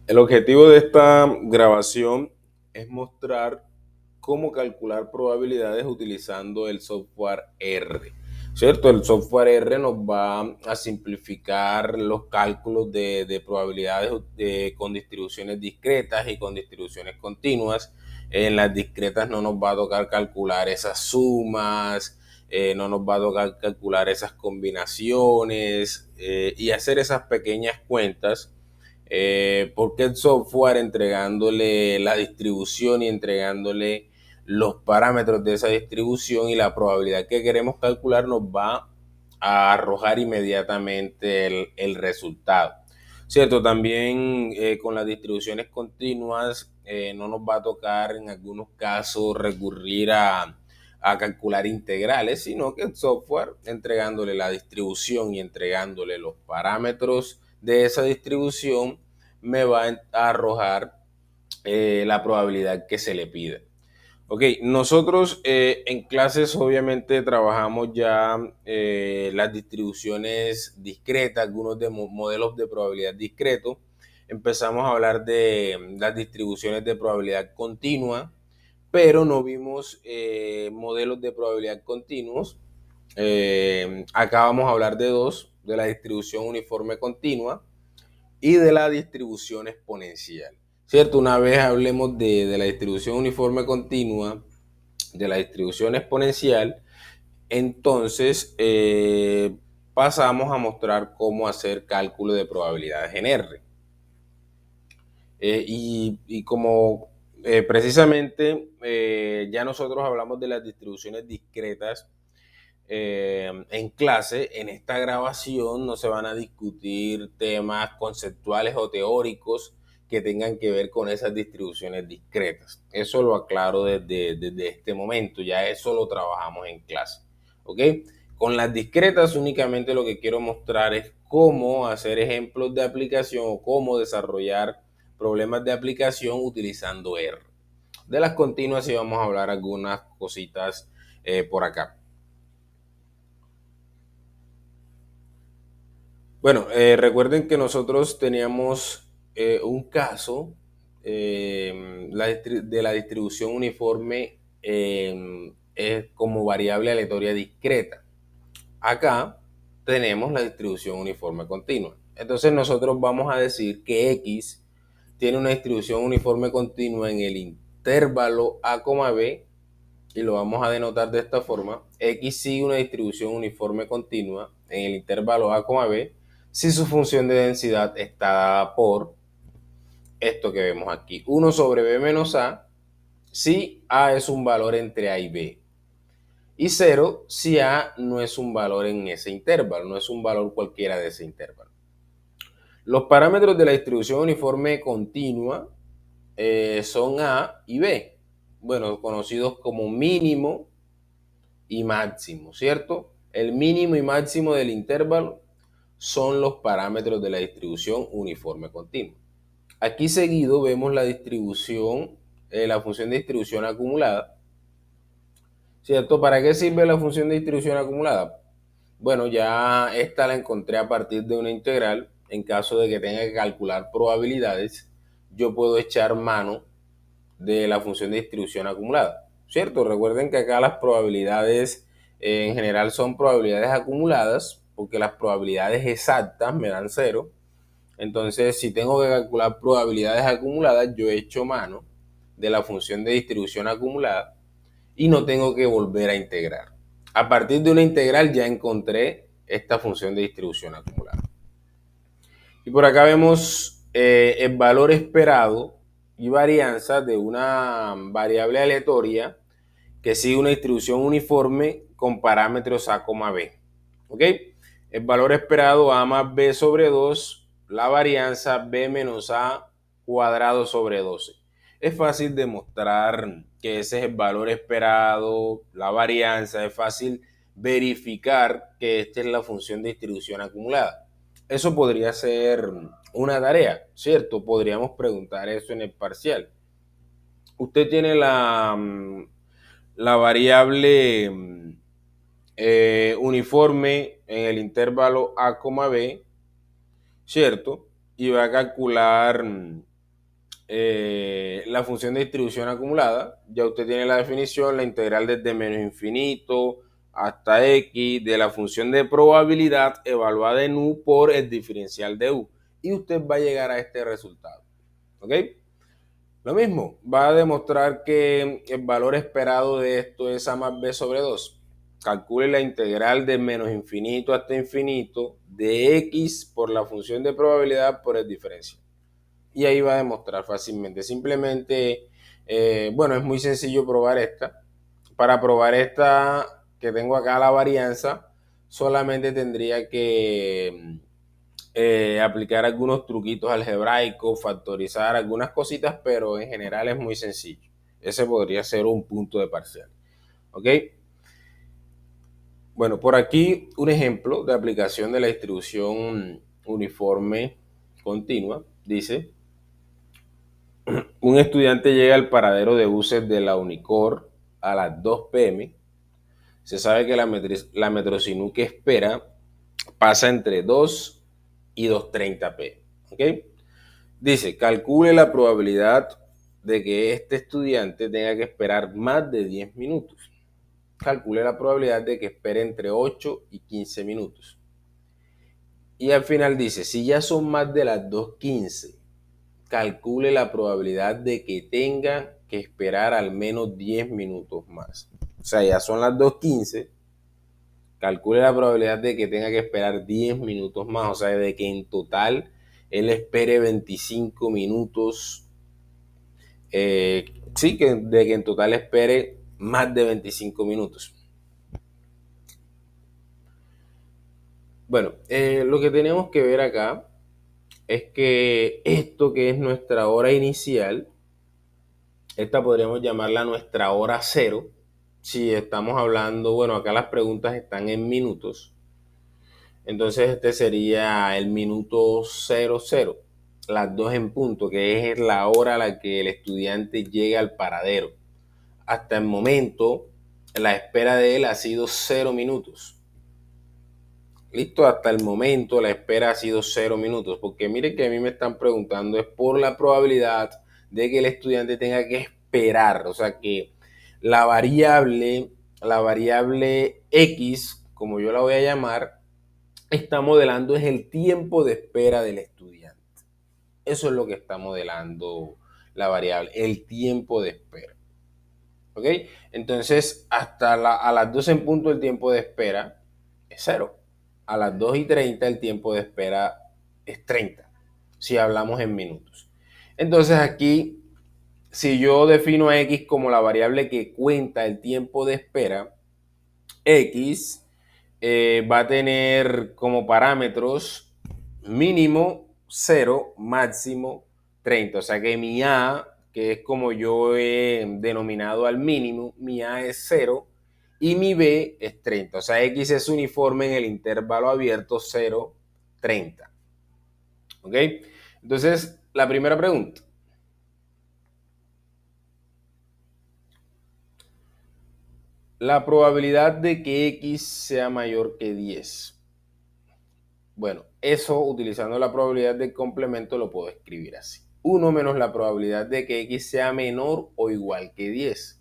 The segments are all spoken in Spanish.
El objetivo de esta grabación es mostrar cómo calcular probabilidades utilizando el software R. ¿Cierto? El software R nos va a simplificar los cálculos de probabilidades con distribuciones discretas y con distribuciones continuas. En las discretas no nos va a tocar calcular esas sumas, no nos va a tocar calcular esas combinaciones y hacer esas pequeñas cuentas porque el software entregándole la distribución y entregándole los parámetros de esa distribución y la probabilidad que queremos calcular nos va a arrojar inmediatamente el resultado. Cierto, también con las distribuciones continuas no nos va a tocar en algunos casos recurrir a calcular integrales, sino que el software entregándole la distribución y entregándole los parámetros de esa distribución me va a arrojar la probabilidad que se le pida. Ok, nosotros en clases obviamente trabajamos ya las distribuciones discretas, algunos de modelos de probabilidad discreto. Empezamos a hablar de las distribuciones de probabilidad continua, pero no vimos modelos de probabilidad continuos. Acá vamos a hablar de dos, de la distribución uniforme continua y de la distribución exponencial. ¿Cierto? Una vez hablemos de la distribución uniforme continua, de la distribución exponencial, entonces pasamos a mostrar cómo hacer cálculo de probabilidades en R. Y como precisamente ya nosotros hablamos de las distribuciones discretas en clase, en esta grabación no se van a discutir temas conceptuales o teóricos que tengan que ver con esas distribuciones discretas. Eso lo aclaro desde este momento, ya eso lo trabajamos en clase. ¿Ok? Con las discretas únicamente lo que quiero mostrar es cómo hacer ejemplos de aplicación o cómo desarrollar problemas de aplicación utilizando R. De las continuas sí vamos a hablar algunas cositas por acá. Bueno, recuerden que nosotros teníamos un caso de la distribución uniforme como variable aleatoria discreta. Acá tenemos la distribución uniforme continua. Entonces nosotros vamos a decir que X tiene una distribución uniforme continua en el intervalo A, B, y lo vamos a denotar de esta forma. X sigue una distribución uniforme continua en el intervalo A, B si su función de densidad está dada por esto que vemos aquí, 1 sobre B menos A, si A es un valor entre A y B, y 0 si A no es un valor en ese intervalo, no es un valor cualquiera de ese intervalo. Los parámetros de la distribución uniforme continua son A y B, bueno, conocidos como mínimo y máximo, ¿cierto? El mínimo y máximo del intervalo son los parámetros de la distribución uniforme continua. Aquí seguido vemos la distribución, la función de distribución acumulada, ¿cierto? ¿Para qué sirve la función de distribución acumulada? Bueno, ya esta la encontré a partir de una integral. En caso de que tenga que calcular probabilidades, yo puedo echar mano de la función de distribución acumulada, ¿cierto? Recuerden que acá las probabilidades en general son probabilidades acumuladas, porque las probabilidades exactas me dan cero. Entonces, si tengo que calcular probabilidades acumuladas, yo echo mano de la función de distribución acumulada y no tengo que volver a integrar. A partir de una integral ya encontré esta función de distribución acumulada. Y por acá vemos el valor esperado y varianza de una variable aleatoria que sigue una distribución uniforme con parámetros A, B. ¿Ok? El valor esperado A más B sobre 2, la varianza B menos A cuadrado sobre 12. Es fácil demostrar que ese es el valor esperado, la varianza, es fácil verificar que esta es la función de distribución acumulada. Eso podría ser una tarea, ¿cierto? Podríamos preguntar eso en el parcial. Usted tiene la variable uniforme en el intervalo A, B, ¿cierto? Y va a calcular la función de distribución acumulada. Ya usted tiene la definición, la integral desde menos infinito hasta x de la función de probabilidad evaluada en u por el diferencial de u. Y usted va a llegar a este resultado. ¿Ok? Lo mismo, va a demostrar que el valor esperado de esto es a más b sobre 2. Calcule la integral de menos infinito hasta infinito de x por la función de probabilidad por el diferencial. Y ahí va a demostrar fácilmente. Simplemente, bueno, es muy sencillo probar esta. Para probar esta que tengo acá, la varianza, solamente tendría que aplicar algunos truquitos algebraicos, factorizar algunas cositas, pero en general es muy sencillo. Ese podría ser un punto de parcial. ¿Ok? Bueno, por aquí un ejemplo de aplicación de la distribución uniforme continua. Dice, un estudiante llega al paradero de buses de la Unicor a las 2 p.m. Se sabe que la Metrosinú que espera pasa entre 2 y 2:30 p.m. ¿Ok? Dice, calcule la probabilidad de que este estudiante tenga que esperar más de 10 minutos. Calcule la probabilidad de que espere entre 8 y 15 minutos. Y al final dice, si ya son más de las 2:15, calcule la probabilidad de que tenga que esperar al menos 10 minutos más. O sea, ya son las 2:15, calcule la probabilidad de que tenga que esperar 10 minutos más. O sea, de que en total él espere 25 minutos. Sí, de que en total espere más de 25 minutos. Bueno, lo que tenemos que ver acá es que esto que es nuestra hora inicial, esta podríamos llamarla nuestra hora cero. Si estamos hablando, bueno, acá las preguntas están en minutos. Entonces este sería el minuto 00, las 2 en punto, que es la hora a la que el estudiante llega al paradero. Hasta el momento, la espera de él ha sido 0 minutos. Listo, hasta el momento la espera ha sido 0 minutos, porque miren que a mí me están preguntando es por la probabilidad de que el estudiante tenga que esperar, o sea que la variable X, como yo la voy a llamar, está modelando es el tiempo de espera del estudiante. Eso es lo que está modelando la variable, el tiempo de espera. ¿Ok? Entonces, a las 2 en punto el tiempo de espera es 0. A las 2:30 el tiempo de espera es 30, si hablamos en minutos. Entonces aquí, si yo defino a X como la variable que cuenta el tiempo de espera, X va a tener como parámetros mínimo 0, máximo 30. O sea que mi A, que es como yo he denominado al mínimo, mi A es 0 y mi B es 30. O sea, X es uniforme en el intervalo abierto 0, 30. ¿Ok? Entonces, la primera pregunta. La probabilidad de que X sea mayor que 10. Bueno, eso utilizando la probabilidad del complemento lo puedo escribir así. 1 menos la probabilidad de que X sea menor o igual que 10.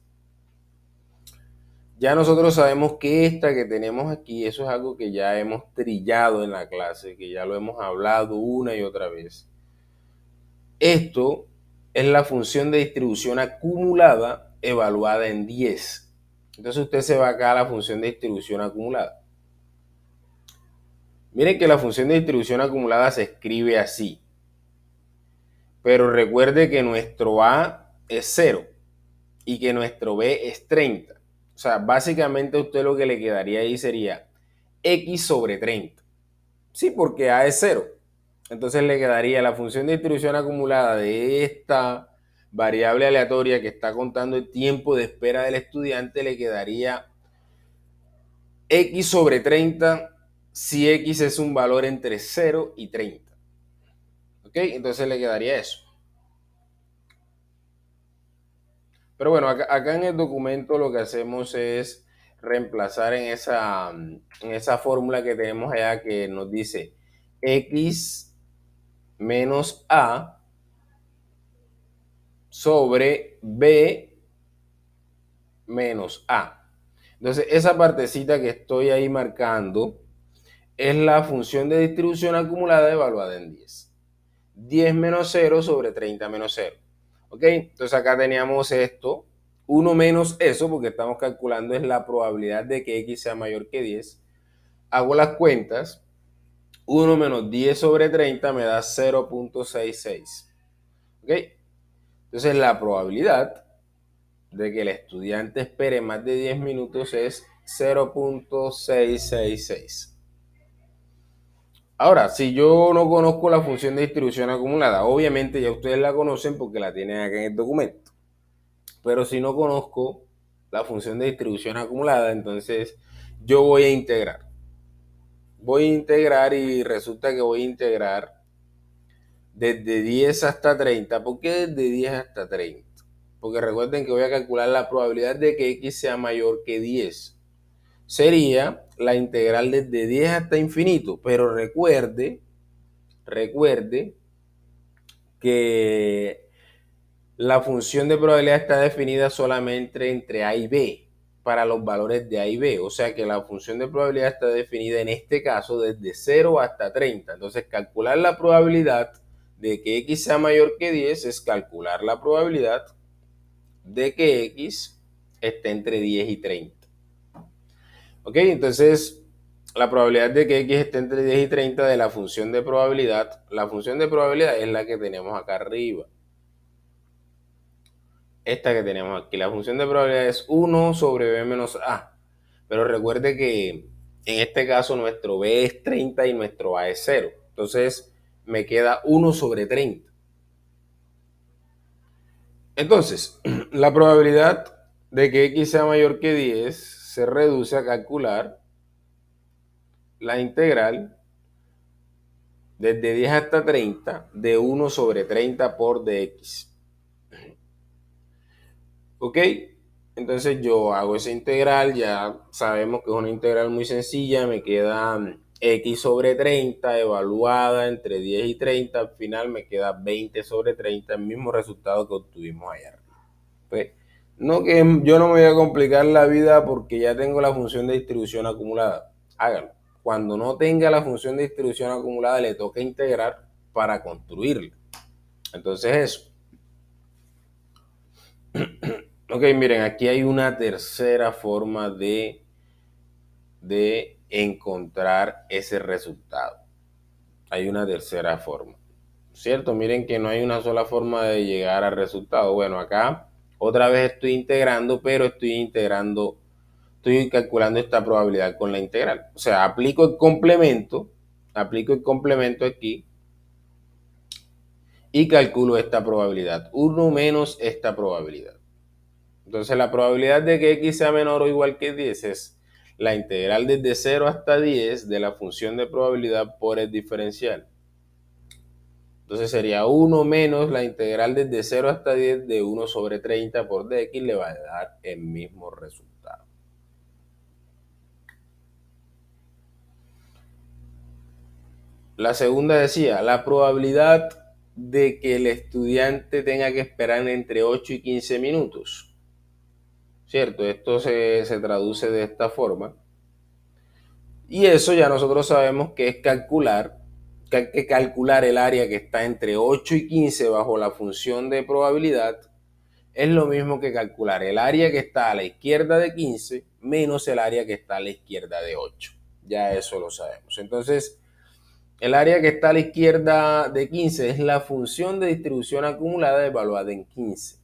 Ya nosotros sabemos que esta que tenemos aquí, eso es algo que ya hemos trillado en la clase, que ya lo hemos hablado una y otra vez. Esto es la función de distribución acumulada evaluada en 10. Entonces usted se va acá a la función de distribución acumulada. Miren que la función de distribución acumulada se escribe así. Pero recuerde que nuestro A es 0 y que nuestro B es 30. O sea, básicamente a usted lo que le quedaría ahí sería X sobre 30. Sí, porque A es 0. Entonces le quedaría la función de distribución acumulada de esta variable aleatoria que está contando el tiempo de espera del estudiante, le quedaría X sobre 30 si X es un valor entre 0 y 30. ¿Ok? Entonces le quedaría eso. Pero bueno, acá en el documento lo que hacemos es reemplazar en esa fórmula que tenemos allá que nos dice X menos A sobre B menos A. Entonces, esa partecita que estoy ahí marcando es la función de distribución acumulada evaluada en 10. 10 menos 0 sobre 30 menos 0. ¿Ok? Entonces acá teníamos esto, 1 menos eso, porque estamos calculando es la probabilidad de que X sea mayor que 10. Hago las cuentas, 1 menos 10 sobre 30 me da 0.66. ¿Ok? Entonces la probabilidad de que el estudiante espere más de 10 minutos es 0.666. Ahora, si yo no conozco la función de distribución acumulada, obviamente ya ustedes la conocen porque la tienen acá en el documento. Pero si no conozco la función de distribución acumulada, entonces yo voy a integrar. Voy a integrar y resulta que voy a integrar desde 10 hasta 30. ¿Por qué desde 10 hasta 30? Porque recuerden que voy a calcular la probabilidad de que X sea mayor que 10. Sería la integral desde 10 hasta infinito, pero recuerde que la función de probabilidad está definida solamente entre A y B para los valores de A y B. O sea que la función de probabilidad está definida en este caso desde 0 hasta 30. Entonces calcular la probabilidad de que X sea mayor que 10 es calcular la probabilidad de que X esté entre 10 y 30. ¿Ok? Entonces la probabilidad de que X esté entre 10 y 30 de la función de probabilidad, la función de probabilidad es la que tenemos acá arriba. Esta que tenemos aquí, la función de probabilidad es 1 sobre B menos A. Pero recuerde que en este caso nuestro B es 30 y nuestro A es 0. Entonces me queda 1 sobre 30. Entonces, la probabilidad de que X sea mayor que 10 se reduce a calcular la integral desde 10 hasta 30 de 1 sobre 30 por dx. ¿Ok? Entonces yo hago esa integral, ya sabemos que es una integral muy sencilla, me queda X sobre 30 evaluada entre 10 y 30, al final me queda 20 sobre 30, el mismo resultado que obtuvimos ayer. Pues, no que yo no me voy a complicar la vida porque ya tengo la función de distribución acumulada, háganlo. Cuando no tenga la función de distribución acumulada le toca integrar para construirla. Entonces eso. Ok, miren, aquí hay una tercera forma de encontrar ese resultado. Hay una tercera forma, ¿cierto? Miren que no hay una sola forma de llegar al resultado. Bueno, acá otra vez estoy integrando, pero estoy calculando esta probabilidad con la integral. O sea, aplico el complemento aquí y calculo esta probabilidad. 1 menos esta probabilidad. Entonces la probabilidad de que X sea menor o igual que 10 es la integral desde 0 hasta 10 de la función de probabilidad por el diferencial. Entonces sería 1 menos la integral desde 0 hasta 10 de 1 sobre 30 por dx, le va a dar el mismo resultado. La segunda decía, la probabilidad de que el estudiante tenga que esperar entre 8 y 15 minutos. ¿Cierto? Esto se traduce de esta forma. Y eso ya nosotros sabemos que es que hay que calcular el área que está entre 8 y 15 bajo la función de probabilidad. Es lo mismo que calcular el área que está a la izquierda de 15 menos el área que está a la izquierda de 8. Ya eso lo sabemos. Entonces, el área que está a la izquierda de 15 es la función de distribución acumulada evaluada en 15.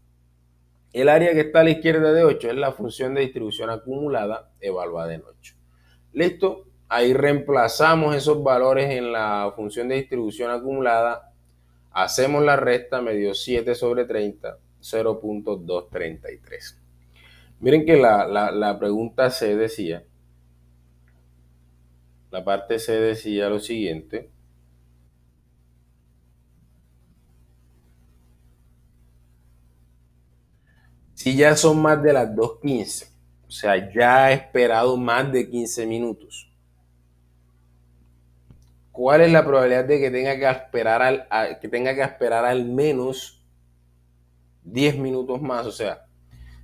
El área que está a la izquierda de 8 es la función de distribución acumulada evaluada en 8. ¿Listo? Ahí reemplazamos esos valores en la función de distribución acumulada. Hacemos la resta, me dio 7 sobre 30, 0.233. Miren que la pregunta C decía, la parte C decía lo siguiente. Si ya son más de las 2:15, o sea, ya he esperado más de 15 minutos. ¿Cuál es la probabilidad de que tenga que esperar al menos 10 minutos más, o sea,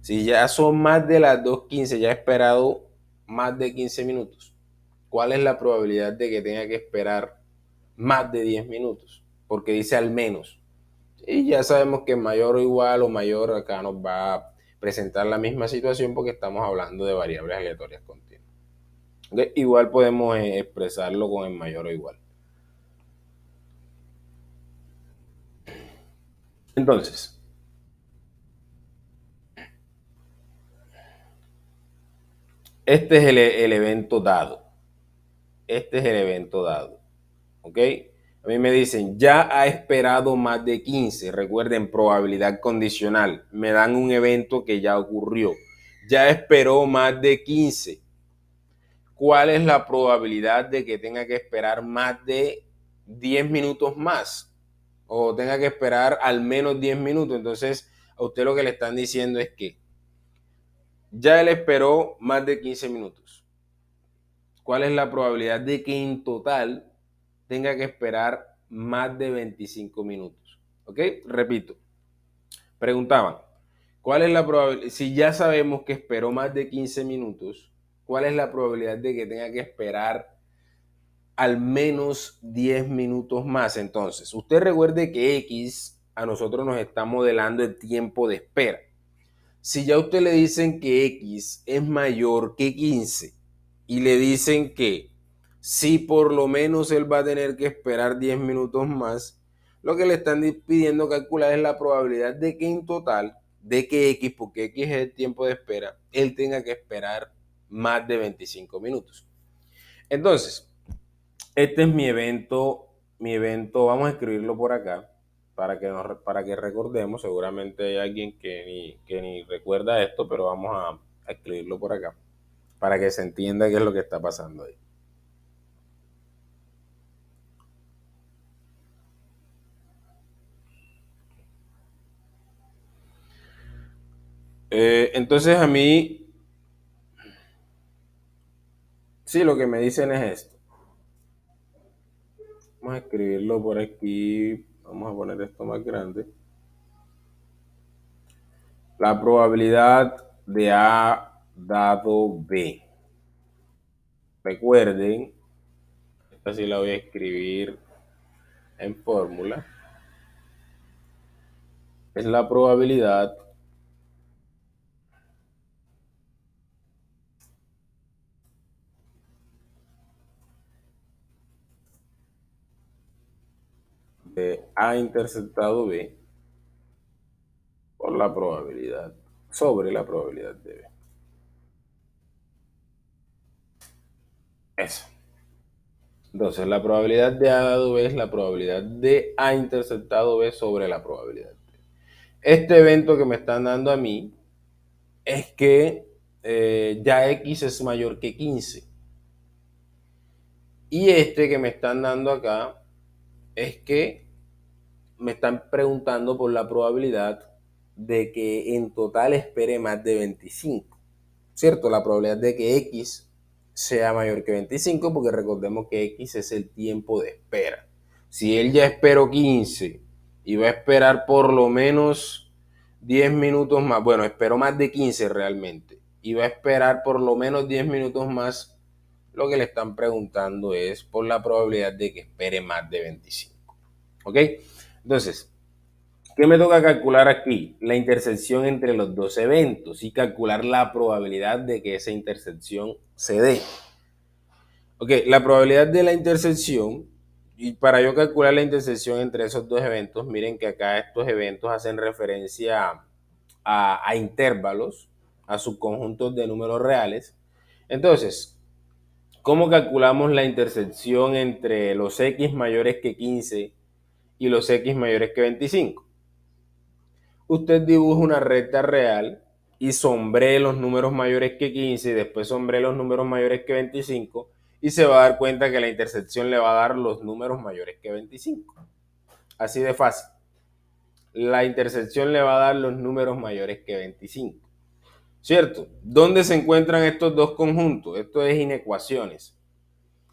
si ya son más de las 2:15, ya he esperado más de 15 minutos, ¿cuál es la probabilidad de que tenga que esperar más de 10 minutos? Porque dice al menos. Y ya sabemos que mayor o igual o mayor acá nos va a presentar la misma situación porque estamos hablando de variables aleatorias continuas. ¿Okay? Igual podemos expresarlo con el mayor o igual. Entonces, este es el evento dado. Este es el evento dado. ¿Ok? A mí me dicen, ya ha esperado más de 15. Recuerden, probabilidad condicional. Me dan un evento que ya ocurrió. Ya esperó más de 15. ¿Cuál es la probabilidad de que tenga que esperar más de 10 minutos más? O tenga que esperar al menos 10 minutos. Entonces, a usted lo que le están diciendo es que ya él esperó más de 15 minutos. ¿Cuál es la probabilidad de que en total tenga que esperar más de 25 minutos? ¿Ok? Repito. Preguntaban, ¿cuál es la probabilidad? Si ya sabemos que esperó más de 15 minutos, ¿cuál es la probabilidad de que tenga que esperar al menos 10 minutos más? Entonces, usted recuerde que X a nosotros nos está modelando el tiempo de espera. Si ya a usted le dicen que X es mayor que 15 y le dicen que si por lo menos él va a tener que esperar 10 minutos más, lo que le están pidiendo calcular es la probabilidad de que en total, de que X, porque X es el tiempo de espera, él tenga que esperar más de 25 minutos. Entonces, este es mi evento, vamos a escribirlo por acá para que recordemos. Seguramente hay alguien que ni recuerda esto, pero vamos a escribirlo por acá para que se entienda qué es lo que está pasando ahí. Entonces a mí, sí, lo que me dicen es esto. Vamos a escribirlo por aquí, vamos a poner esto más grande. La probabilidad de A dado B. Recuerden, esta sí la voy a escribir en fórmula. Es la probabilidad de A interceptado B por la probabilidad, sobre la probabilidad de B. Eso. Entonces, la probabilidad de A dado B es la probabilidad de A interceptado B sobre la probabilidad. Este evento que me están dando a mí es que ya X es mayor que 15. Y este que me están dando acá es que me están preguntando por la probabilidad de que en total espere más de 25. ¿Cierto? La probabilidad de que X sea mayor que 25, porque recordemos que X es el tiempo de espera. Si él ya esperó 15 y va a esperar por lo menos 10 minutos más, bueno, esperó más de 15 realmente, y va a esperar por lo menos 10 minutos más, lo que le están preguntando es por la probabilidad de que espere más de 25. ¿Ok? Entonces, ¿qué me toca calcular aquí? La intersección entre los dos eventos y calcular la probabilidad de que esa intersección se dé. Ok, la probabilidad de la intersección, y para yo calcular la intersección entre esos dos eventos, miren que acá estos eventos hacen referencia a intervalos, a subconjuntos de números reales. Entonces, ¿cómo calculamos la intersección entre los X mayores que 15 y los X mayores que 25? Usted dibuja una recta real y sombree los números mayores que 15 y después sombree los números mayores que 25 y se va a dar cuenta que la intersección le va a dar los números mayores que 25. Así de fácil. La intersección le va a dar los números mayores que 25. ¿Cierto? ¿Dónde se encuentran estos dos conjuntos? Esto es inecuaciones.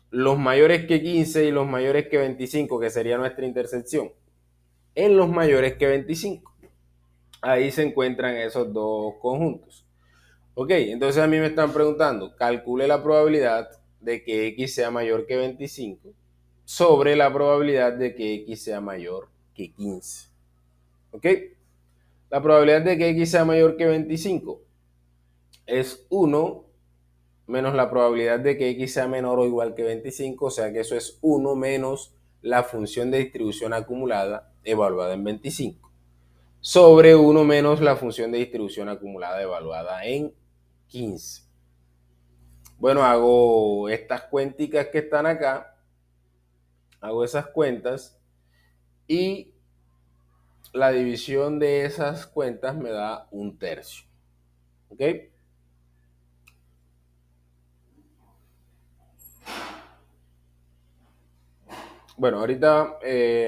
Los mayores que 15 y los mayores que 25, que sería nuestra intersección, en los mayores que 25. ahí se encuentran esos dos conjuntos. Ok, entonces a mí me están preguntando, calcule la probabilidad de que x sea mayor que 25 sobre la probabilidad de que x sea mayor que 15. Ok, la probabilidad de que x sea mayor que 25 es 1 menos la probabilidad de que x sea menor o igual que 25, o sea que eso es 1 menos la función de distribución acumulada evaluada en 25, sobre 1 menos la función de distribución acumulada evaluada en 15. Bueno, hago estas cuenticas que están acá, hago esas cuentas y la división de esas cuentas me da 1/3. ¿Ok? Bueno, ahorita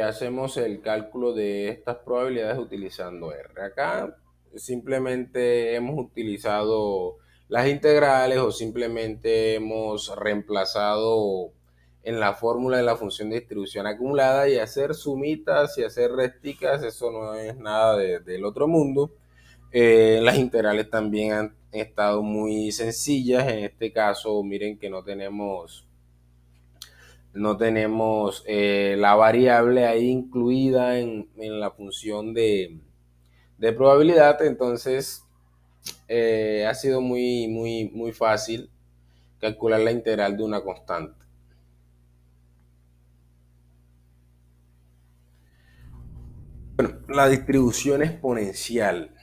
hacemos el cálculo de estas probabilidades utilizando R. Acá simplemente hemos utilizado las integrales o simplemente hemos reemplazado en la fórmula de la función de distribución acumulada y hacer sumitas y hacer resticas, eso no es nada del otro mundo. Las integrales también han estado muy sencillas. En este caso, miren que no tenemos la variable ahí incluida en la función de probabilidad, entonces ha sido muy, muy, muy fácil calcular la integral de una constante. Bueno, la distribución exponencial.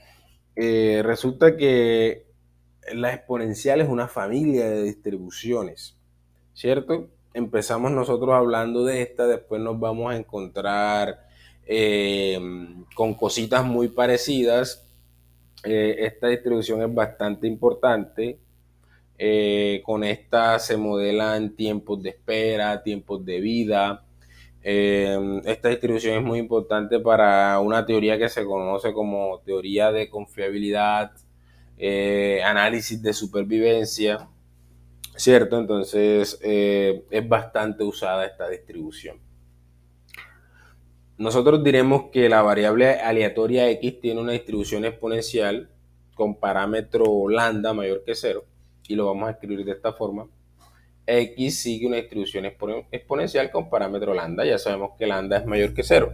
Resulta que la exponencial es una familia de distribuciones, ¿cierto? Empezamos nosotros hablando de esta, después nos vamos a encontrar con cositas muy parecidas. Esta distribución es bastante importante. Con esta se modelan tiempos de espera, tiempos de vida. Esta distribución es muy importante para una teoría que se conoce como teoría de confiabilidad, análisis de supervivencia, ¿cierto? Entonces es bastante usada esta distribución. Nosotros diremos que la variable aleatoria x tiene una distribución exponencial con parámetro lambda mayor que 0 y lo vamos a escribir de esta forma. X sigue una distribución exponencial con parámetro lambda, ya sabemos que lambda es mayor que 0.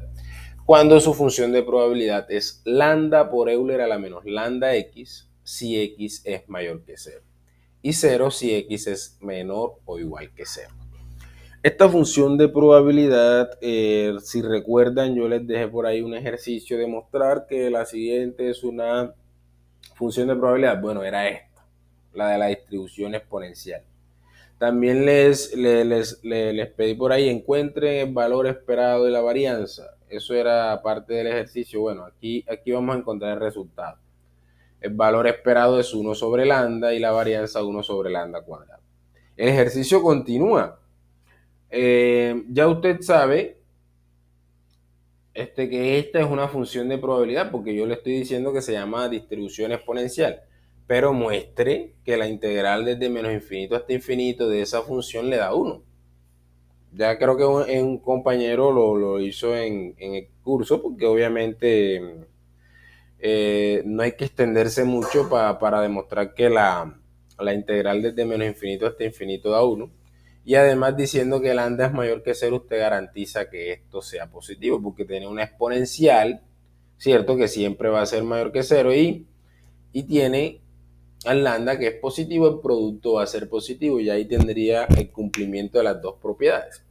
Cuando su función de probabilidad es lambda por Euler a la menos lambda x si x es mayor que 0 y 0 si x es menor o igual que 0. Esta función de probabilidad, si recuerdan, yo les dejé por ahí un ejercicio de mostrar que la siguiente es una función de probabilidad. Bueno, era esta, la de la distribución exponencial. También les pedí por ahí, encuentren el valor esperado de la varianza. Eso era parte del ejercicio. Bueno, aquí vamos a encontrar el resultado. El valor esperado es 1 sobre lambda y la varianza 1 sobre lambda cuadrado. El ejercicio continúa. Ya usted sabe que esta es una función de probabilidad porque yo le estoy diciendo que se llama distribución exponencial, pero muestre que la integral desde menos infinito hasta infinito de esa función le da 1. Ya creo que un compañero lo hizo en el curso porque obviamente no hay que extenderse mucho para demostrar que la integral desde menos infinito hasta infinito da 1. Y además diciendo que lambda es mayor que 0, usted garantiza que esto sea positivo, porque tiene una exponencial, ¿cierto? Que siempre va a ser mayor que 0 y tiene al lambda que es positivo, el producto va a ser positivo y ahí tendría el cumplimiento de las dos propiedades.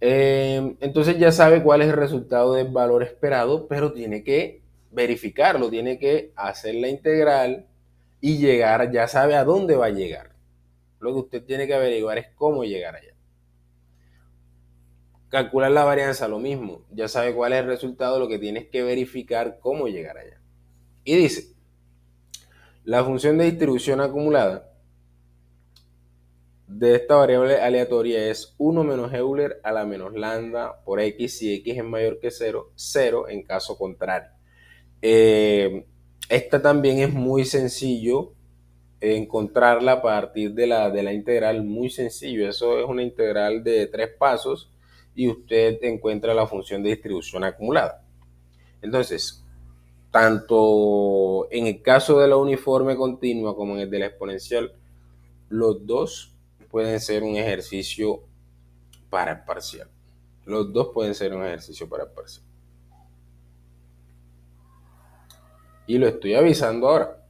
Entonces ya sabe cuál es el resultado del valor esperado, pero tiene que verificarlo, tiene que hacer la integral y llegar, ya sabe a dónde va a llegar. Lo que usted tiene que averiguar es cómo llegar allá. Calcular la varianza, lo mismo. Ya sabe cuál es el resultado, lo que tiene es que verificar cómo llegar allá. Y dice, la función de distribución acumulada de esta variable aleatoria es 1 menos Euler a la menos lambda por x si x es mayor que 0, 0 en caso contrario. Esta también es muy sencillo encontrarla a partir de la integral, muy sencillo. Eso es una integral de 3 pasos y usted encuentra la función de distribución acumulada. Entonces, tanto en el caso de la uniforme continua como en el de la exponencial, los dos pueden ser un ejercicio para el parcial. Los dos pueden ser un ejercicio para el parcial. Y lo estoy avisando ahora.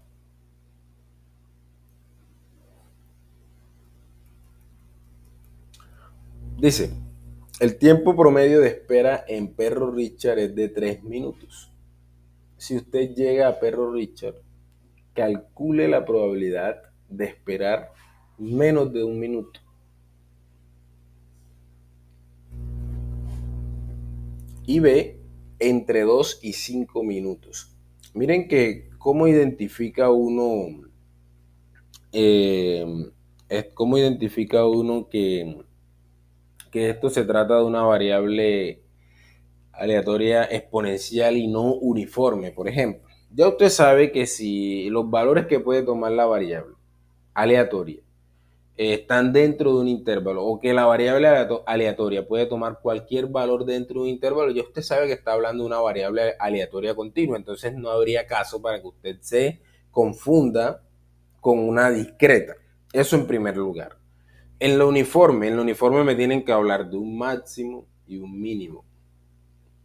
Dice, el tiempo promedio de espera en Perro Richard es de 3 minutos. Si usted llega a Perro Richard, calcule la probabilidad de esperar menos de 1 minuto. Y B, entre 2 y 5 minutos. Miren que cómo identifica uno, cómo identifica uno que esto se trata de una variable aleatoria exponencial y no uniforme, por ejemplo. Ya usted sabe que si los valores que puede tomar la variable aleatoria están dentro de un intervalo o que la variable aleatoria puede tomar cualquier valor dentro de un intervalo, ya usted sabe que está hablando de una variable aleatoria continua, entonces no habría caso para que usted se confunda con una discreta. Eso en primer lugar. En lo uniforme me tienen que hablar de un máximo y un mínimo,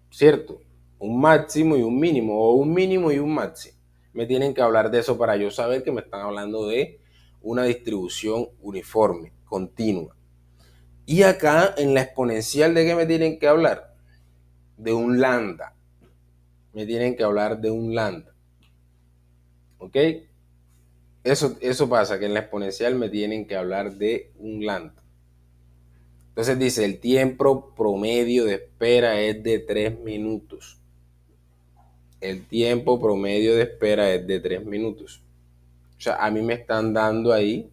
¿cierto? Un máximo y un mínimo, o un mínimo y un máximo. Me tienen que hablar de eso para yo saber que me están hablando de una distribución uniforme, continua. Y acá en la exponencial, ¿de qué me tienen que hablar? De un lambda. Me tienen que hablar de un lambda. ¿Ok? Eso pasa, que en la exponencial me tienen que hablar de un lambda. Entonces dice, el tiempo promedio de espera es de 3 minutos. El tiempo promedio de espera es de 3 minutos. O sea, a mí me están dando ahí,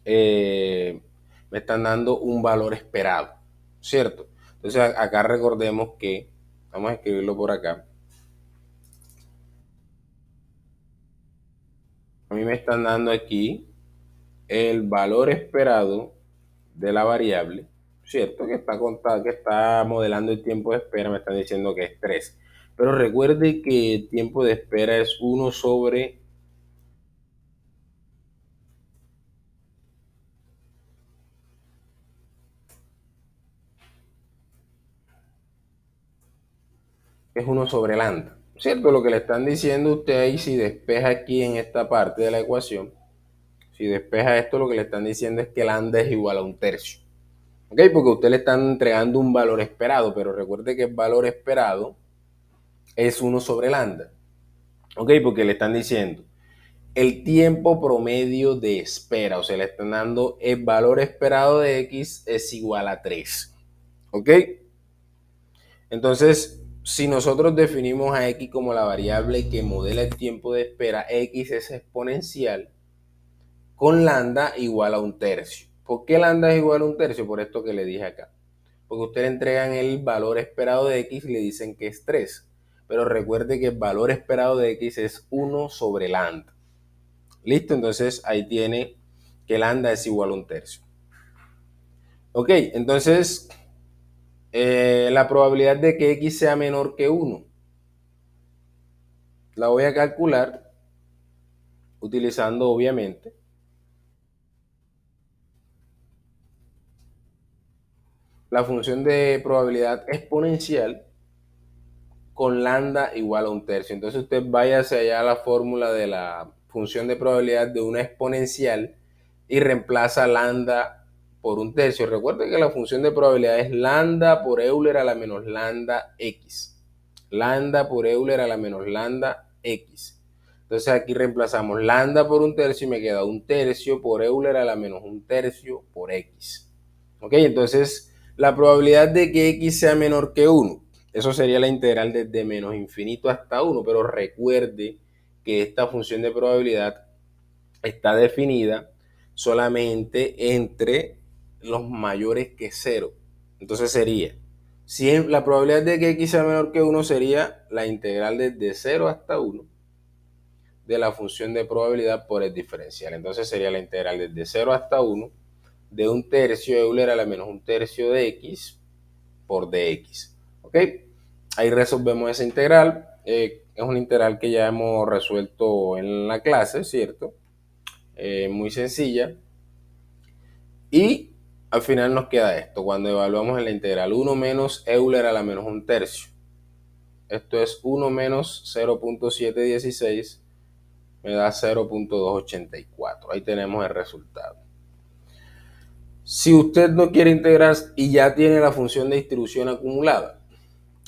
me están dando un valor esperado, ¿cierto? Entonces acá recordemos que, vamos a escribirlo por acá, a mí me están dando aquí el valor esperado de la variable, ¿cierto? Que está contada, que está modelando el tiempo de espera, me están diciendo que es 3. Pero recuerde que el tiempo de espera es 1 sobre lambda, ¿cierto? Lo que le están diciendo usted ahí, si despeja aquí en esta parte de la ecuación, si despeja esto, lo que le están diciendo es que lambda es igual a 1/3. ¿Ok? Porque usted le están entregando un valor esperado, pero recuerde que el valor esperado es 1 sobre lambda. ¿Ok? Porque le están diciendo el tiempo promedio de espera, o sea, le están dando el valor esperado de x es igual a 3. ¿Ok? Entonces, si nosotros definimos a x como la variable que modela el tiempo de espera, x es exponencial con lambda igual a 1/3. ¿Por qué lambda es igual a 1/3? Por esto que le dije acá. Porque ustedes le entregan el valor esperado de x y le dicen que es 3. Pero recuerde que el valor esperado de x es 1 sobre lambda. ¿Listo? Entonces ahí tiene que lambda es igual a 1/3. Ok, entonces la probabilidad de que x sea menor que 1 la voy a calcular utilizando obviamente la función de probabilidad exponencial con lambda igual a 1/3. Entonces usted vaya hacia allá a la fórmula de la función de probabilidad de una exponencial y reemplaza lambda por 1/3. Recuerde que la función de probabilidad es lambda por Euler a la menos lambda x. Lambda por Euler a la menos lambda x. Entonces aquí reemplazamos lambda por 1/3 y me queda 1/3 por Euler a la menos 1/3 por x. ¿Ok? Entonces la probabilidad de que x sea menor que 1, eso sería la integral desde menos infinito hasta 1, pero recuerde que esta función de probabilidad está definida solamente entre los mayores que 0. Entonces sería, si la probabilidad de que x sea menor que 1 sería la integral desde 0 hasta 1 de la función de probabilidad por el diferencial. Entonces sería la integral desde 0 hasta 1 de 1/3 Euler a la menos 1/3 de x por dx. ¿Ok? Ahí resolvemos esa integral. Es una integral que ya hemos resuelto en la clase, ¿cierto? Muy sencilla. Y al final nos queda esto, cuando evaluamos en la integral 1 menos Euler a la menos un tercio. Esto es 1 menos 0.716, me da 0.284. Ahí tenemos el resultado. Si usted no quiere integrar y ya tiene la función de distribución acumulada,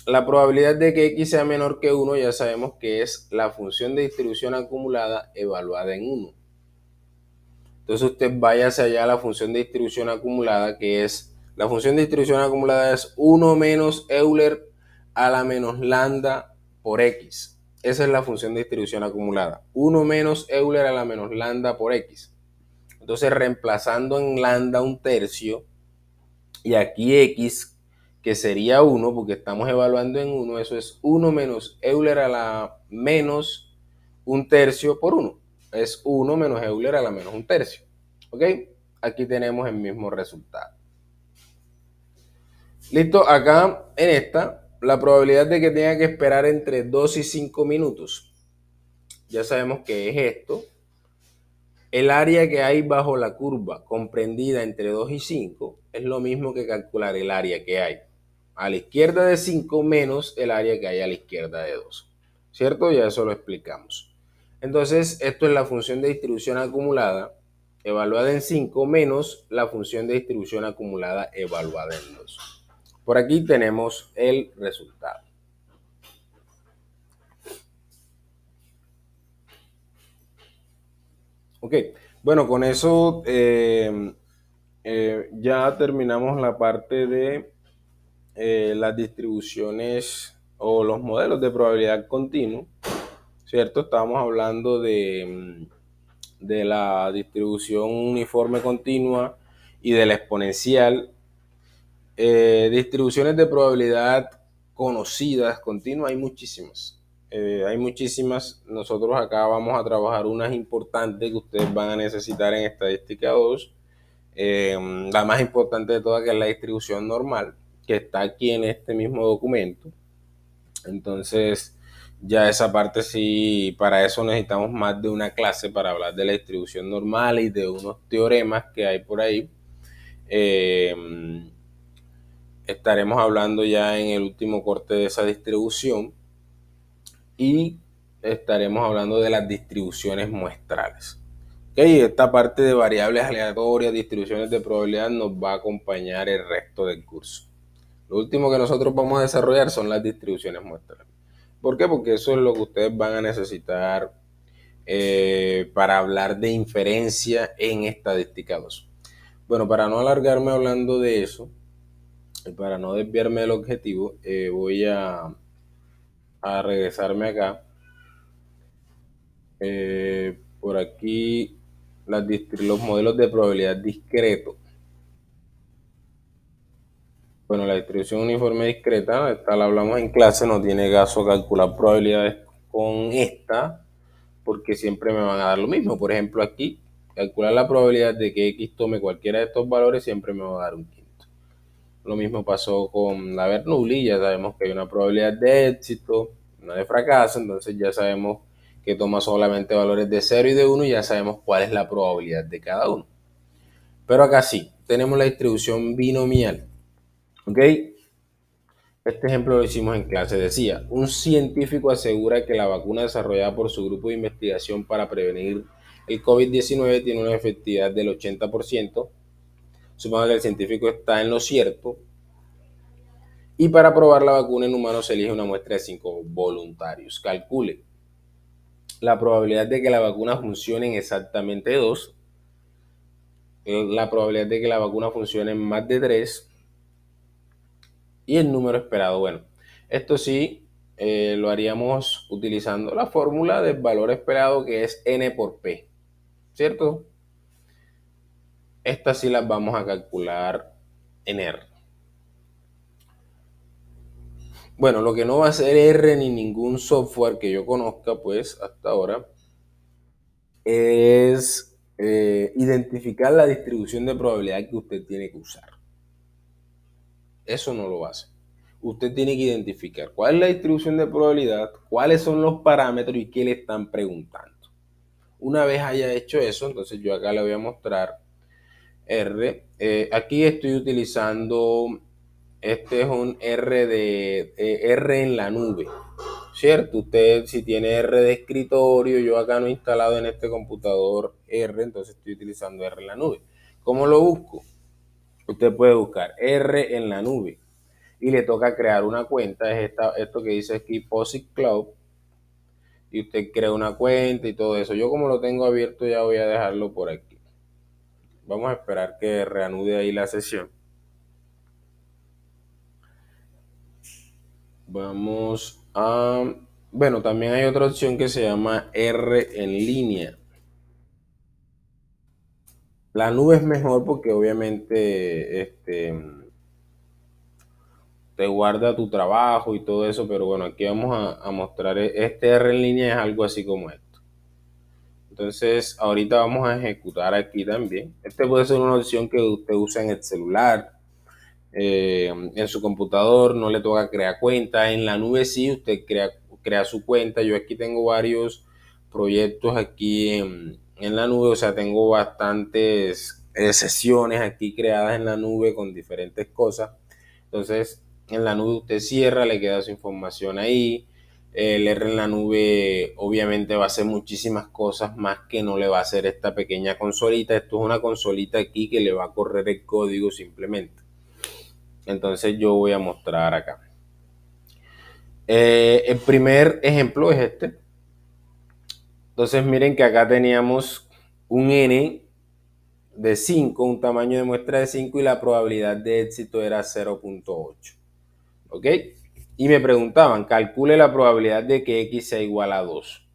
la probabilidad de que x sea menor que 1 ya sabemos que es la función de distribución acumulada evaluada en 1. Entonces usted váyase allá a la función de distribución acumulada, que es, la función de distribución acumulada es 1 menos Euler a la menos lambda por x. Esa es la función de distribución acumulada. 1 menos Euler a la menos lambda por x. Entonces reemplazando en lambda un tercio y aquí x, que sería 1, porque estamos evaluando en 1, eso es 1 menos Euler a la menos un tercio por 1. Es 1 menos Euler a la menos un tercio. ¿Ok? Aquí tenemos el mismo resultado. Listo, acá en esta, la probabilidad de que tenga que esperar entre 2 y 5 minutos. Ya sabemos que es esto. El área que hay bajo la curva comprendida entre 2 y 5 es lo mismo que calcular el área que hay a la izquierda de 5 menos el área que hay a la izquierda de 2. ¿Cierto? Ya eso lo explicamos. Entonces, esto es la función de distribución acumulada evaluada en 5 menos la función de distribución acumulada evaluada en 2. Por aquí tenemos el resultado. Ok, bueno, con eso ya terminamos la parte de las distribuciones o los modelos de probabilidad continua, ¿cierto? Estábamos hablando de la distribución uniforme continua y de la exponencial. Distribuciones de probabilidad conocidas, continuas, hay muchísimas. Hay muchísimas. Nosotros acá vamos a trabajar unas importantes que ustedes van a necesitar en estadística 2. La más importante de todas, que es la distribución normal, que está aquí en este mismo documento. Entonces, ya esa parte sí, para eso necesitamos más de una clase para hablar de la distribución normal y de unos teoremas que hay por ahí. Estaremos hablando ya en el último corte de esa distribución y estaremos hablando de las distribuciones muestrales. Okay, esta parte de variables aleatorias, distribuciones de probabilidad, nos va a acompañar el resto del curso. Lo último que nosotros vamos a desarrollar son las distribuciones muestrales. ¿Por qué? Porque eso es lo que ustedes van a necesitar para hablar de inferencia en estadística 2. Bueno, para no alargarme hablando de eso, y para no desviarme del objetivo, voy a regresarme acá. Por aquí, los modelos de probabilidad discreto. Bueno, la distribución uniforme discreta, esta la hablamos en clase, no tiene caso calcular probabilidades con esta, porque siempre me van a dar lo mismo. Por ejemplo, aquí, calcular la probabilidad de que X tome cualquiera de estos valores siempre me va a dar un quinto. Lo mismo pasó con la Bernoulli, ya sabemos que hay una probabilidad de éxito, una de fracaso, entonces ya sabemos que toma solamente valores de 0 y de 1 y ya sabemos cuál es la probabilidad de cada uno. Pero acá sí, tenemos la distribución binomial. ¿Ok? Este ejemplo lo hicimos en clase. Decía, un científico asegura que la vacuna desarrollada por su grupo de investigación para prevenir el COVID-19 tiene una efectividad del 80%. Supongo que el científico está en lo cierto. Y para probar la vacuna en humanos se elige una muestra de 5 voluntarios. Calcule la probabilidad de que la vacuna funcione en exactamente 2, la probabilidad de que la vacuna funcione en más de 3 y el número esperado. Bueno, esto sí lo haríamos utilizando la fórmula del valor esperado, que es n por p, ¿cierto? Estas sí las vamos a calcular en R. Bueno, lo que no va a ser R ni ningún software que yo conozca, pues, hasta ahora, es identificar la distribución de probabilidad que usted tiene que usar. Eso no lo hace. usted tiene que identificar cuál es la distribución de probabilidad, cuáles son los parámetros y qué le están preguntando. Una vez haya hecho eso, entonces yo acá le voy a mostrar R. Aquí estoy utilizando, este es un R de R en la nube, ¿cierto? Usted si tiene R de escritorio, yo acá no he instalado en este computador R, entonces estoy utilizando R en la nube. ¿Cómo lo busco? Usted puede buscar R en la nube y le toca crear una cuenta, es esto que dice aquí POSIT Cloud, y usted crea una cuenta y todo eso. Yo como lo tengo abierto ya voy a dejarlo por aquí. Vamos a esperar que reanude ahí la sesión. Vamos a... Bueno, también hay otra opción que se llama R en línea. La nube es mejor porque obviamente te guarda tu trabajo y todo eso, pero bueno, aquí vamos a mostrar, este R en línea es algo así como esto. Entonces, ahorita vamos a ejecutar aquí también. Este puede ser una opción que usted usa en el celular, en su computador, no le toca crear cuenta. En la nube sí, usted crea su cuenta. Yo aquí tengo varios proyectos aquí en la nube, o sea, tengo bastantes sesiones aquí creadas en la nube con diferentes cosas. Entonces, en la nube usted cierra, le queda su información ahí. El R en la nube obviamente va a hacer muchísimas cosas más que no le va a hacer esta pequeña consolita. Esto es una consolita aquí que le va a correr el código simplemente. Entonces yo voy a mostrar acá. El primer ejemplo es este. Entonces miren que acá teníamos un N de 5, un tamaño de muestra de 5 y la probabilidad de éxito era 0.8. ¿Ok? Y me preguntaban, calcule la probabilidad de que X sea igual a 2.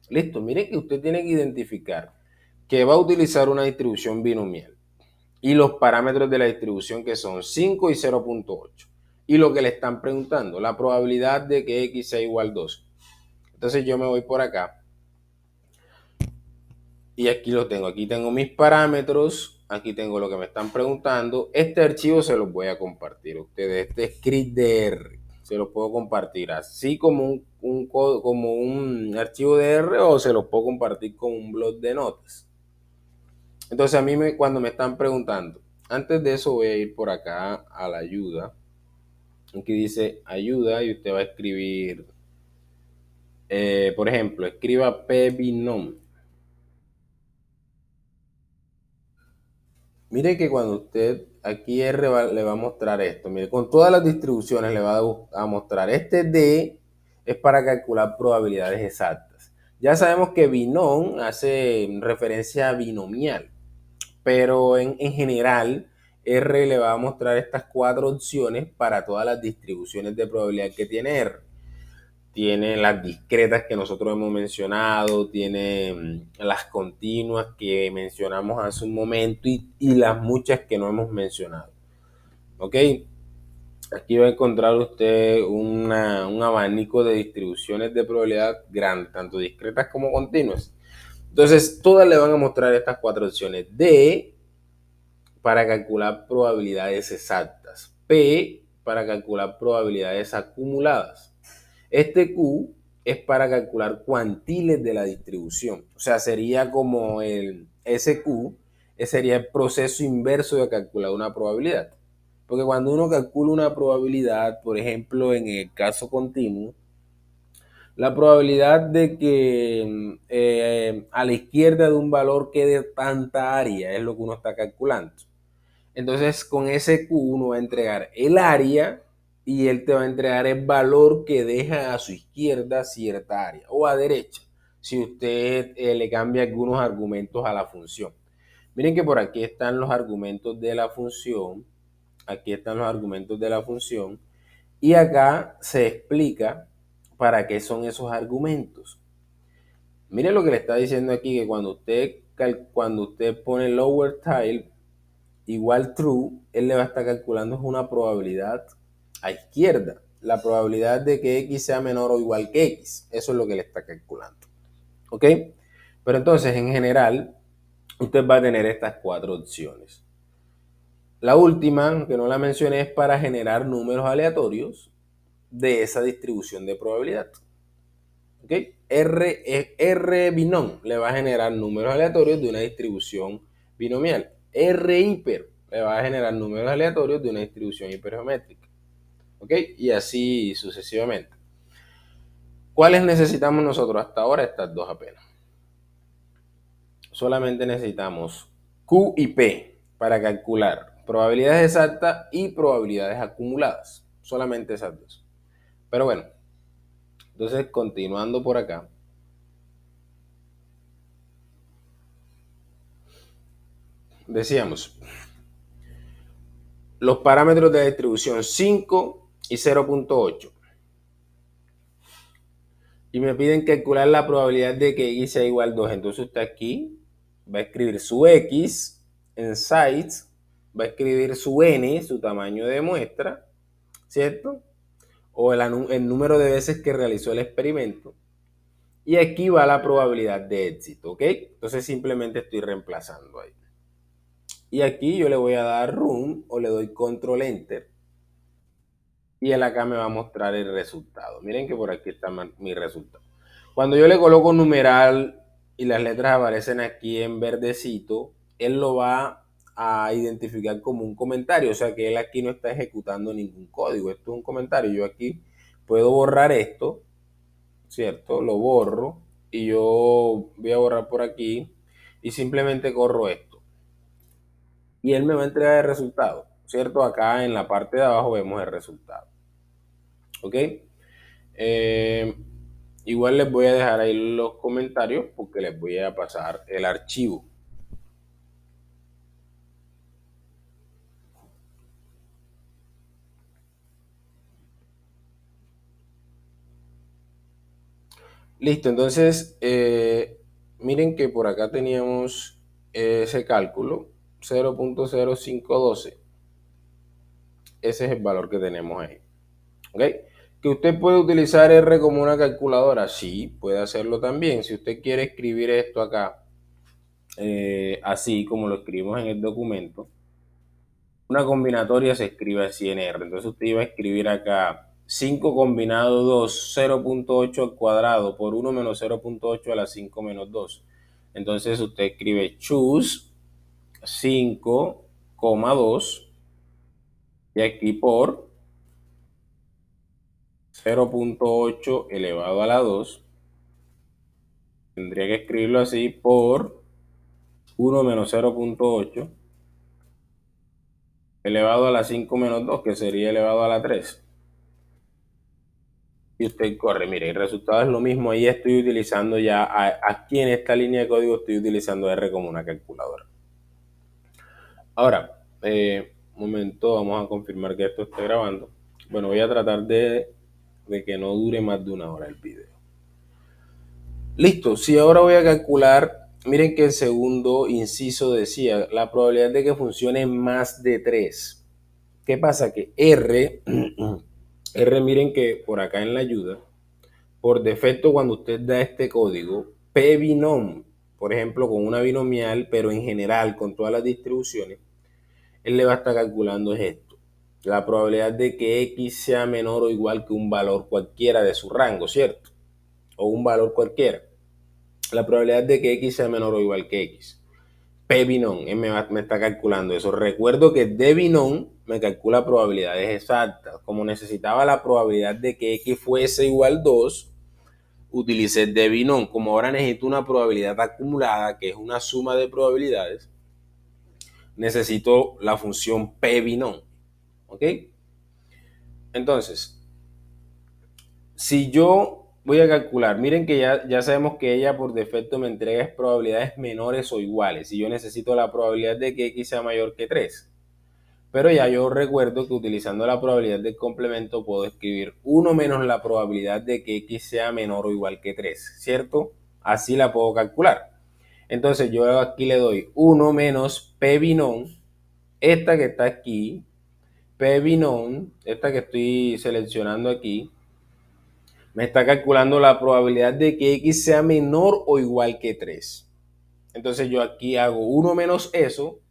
Listo, miren que usted tiene que identificar que va a utilizar una distribución binomial y los parámetros de la distribución que son 5 y 0.8. Y lo que le están preguntando, la probabilidad de que X sea igual a 2. Entonces yo me voy por acá y aquí lo tengo. Aquí tengo mis parámetros, aquí tengo lo que me están preguntando. Este archivo se los voy a compartir a ustedes, este script de R. Se los puedo compartir así como como un archivo de R o se los puedo compartir con un blog de notas. Entonces a mí cuando me están preguntando, antes de eso voy a ir por acá a la ayuda. Aquí dice ayuda y usted va a escribir, por ejemplo, escriba pbinom. Mire que cuando usted, aquí R le va a mostrar esto. Mire, con todas las distribuciones le va a mostrar. Este D es para calcular probabilidades exactas. Ya sabemos que binom hace referencia a binomial, pero en general R le va a mostrar estas 4 opciones para todas las distribuciones de probabilidad que tiene R. Tiene las discretas que nosotros hemos mencionado, tiene las continuas que mencionamos hace un momento y las muchas que no hemos mencionado. ¿Ok? Aquí va a encontrar usted un abanico de distribuciones de probabilidad grande, tanto discretas como continuas. Entonces, todas le van a mostrar estas 4 opciones. D para calcular probabilidades exactas. P para calcular probabilidades acumuladas. Este Q es para calcular cuantiles de la distribución. O sea, sería como el SQ, sería el proceso inverso de calcular una probabilidad. Porque cuando uno calcula una probabilidad, por ejemplo, en el caso continuo, la probabilidad de que a la izquierda de un valor quede tanta área es lo que uno está calculando. Entonces, con ese Q uno va a entregar el área y él te va a entregar el valor que deja a su izquierda cierta área o a derecha, si usted le cambia algunos argumentos a la función. Miren que por aquí están los argumentos de la función. Aquí están los argumentos de la función. Y acá se explica para qué son esos argumentos. Miren lo que le está diciendo aquí, que cuando usted pone lower tile igual true, él le va a estar calculando una probabilidad a izquierda. La probabilidad de que X sea menor o igual que X. Eso es lo que le está calculando. ¿Ok? Pero entonces, en general, usted va a tener estas 4 opciones. La última, que no la mencioné, es para generar números aleatorios de esa distribución de probabilidad. ¿Ok? R binom le va a generar números aleatorios de una distribución binomial. R hiper le va a generar números aleatorios de una distribución hipergeométrica. ¿Ok? Y así sucesivamente. ¿Cuáles necesitamos nosotros hasta ahora? Estas dos apenas. Solamente necesitamos Q y P para calcular probabilidades exactas y probabilidades acumuladas. Solamente esas dos. Pero bueno, entonces continuando por acá. Decíamos, los parámetros de distribución 5 y 0.8. Y me piden calcular la probabilidad de que x sea igual a 2. Entonces usted aquí va a escribir su x en size, va a escribir su n, su tamaño de muestra, ¿cierto? O el número de veces que realizó el experimento. Y aquí va la probabilidad de éxito, ¿ok? Entonces simplemente estoy reemplazando ahí. Y aquí yo le voy a dar run o le doy control enter. Y él acá me va a mostrar el resultado. Miren que por aquí está mi resultado. Cuando yo le coloco numeral y las letras aparecen aquí en verdecito, él lo va a identificar como un comentario. O sea que él aquí no está ejecutando ningún código. Esto es un comentario. Yo aquí puedo borrar esto, ¿cierto? Lo borro y yo voy a borrar por aquí y simplemente corro esto. Y él me va a entregar el resultado, ¿cierto? Acá en la parte de abajo vemos el resultado. ¿Ok? Igual les voy a dejar ahí los comentarios porque les voy a pasar el archivo. Listo, entonces miren que por acá teníamos ese cálculo 0.0512. Ese es el valor que tenemos ahí. ¿Ok? ¿Que usted puede utilizar R como una calculadora? Sí, puede hacerlo también. Si usted quiere escribir esto acá, así como lo escribimos en el documento, una combinatoria se escribe así en R. Entonces usted iba a escribir acá 5 combinado 2, 0.8 al cuadrado por 1 menos 0.8 a la 5 menos 2. Entonces usted escribe choose 5,2 y aquí por 0.8 elevado a la 2. Tendría que escribirlo así por 1 menos 0.8 elevado a la 5 menos 2, que sería elevado a la 3. Y usted corre, mire, el resultado es lo mismo. Ahí estoy utilizando ya, aquí en esta línea de código estoy utilizando R como una calculadora. Ahora, un momento, vamos a confirmar que esto esté grabando. Bueno, voy a tratar de que no dure más de una hora el video. Listo, si ahora voy a calcular, miren que el segundo inciso decía, la probabilidad de que funcione más de 3. ¿Qué pasa? Que R, R miren que por acá en la ayuda, por defecto cuando usted da este código, P binom, por ejemplo, con una binomial, pero en general con todas las distribuciones, él le va a estar calculando esto. La probabilidad de que X sea menor o igual que un valor cualquiera de su rango, ¿cierto? O un valor cualquiera. La probabilidad de que X sea menor o igual que X. P binom, él me está calculando eso. Recuerdo que D binom me calcula probabilidades exactas. Como necesitaba la probabilidad de que X fuese igual a 2, utilicé D binom. Como ahora necesito una probabilidad acumulada, que es una suma de probabilidades, necesito la función P binom. ¿Ok? Entonces, si yo voy a calcular, miren que ya sabemos que ella por defecto me entrega probabilidades menores o iguales. Si yo necesito la probabilidad de que X sea mayor que 3. Pero ya yo recuerdo que utilizando la probabilidad del complemento puedo escribir 1 menos la probabilidad de que X sea menor o igual que 3, ¿cierto? Así la puedo calcular. Entonces yo aquí le doy 1 menos P binom, esta que está aquí, P binom, esta que estoy seleccionando aquí, me está calculando la probabilidad de que X sea menor o igual que 3. Entonces yo aquí hago 1 menos eso,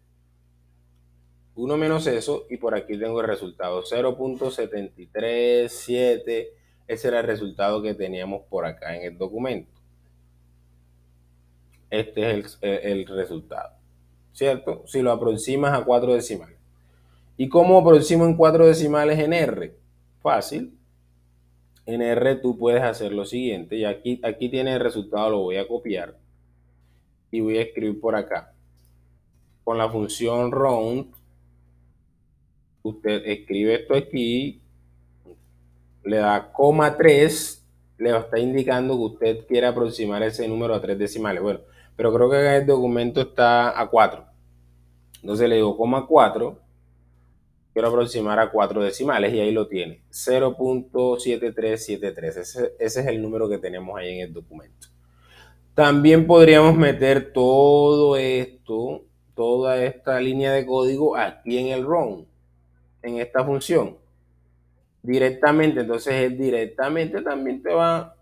1 menos eso, y por aquí tengo el resultado, 0.737, ese era el resultado que teníamos por acá en el documento. Este es el resultado, ¿cierto? Si lo aproximas a 4 decimales. ¿Y cómo aproximo en 4 decimales en R? Fácil. En R tú puedes hacer lo siguiente, y aquí tiene el resultado, lo voy a copiar y voy a escribir por acá. Con la función round, usted escribe esto aquí, le da coma 3, le está indicando que usted quiere aproximar ese número a 3 decimales. Bueno, pero creo que acá el documento está a 4. Entonces le digo coma 4, quiero aproximar a 4 decimales y ahí lo tiene, 0.7373. Ese es el número que tenemos ahí en el documento. También podríamos meter todo esto, toda esta línea de código aquí en el round, en esta función. Directamente, entonces él directamente también te va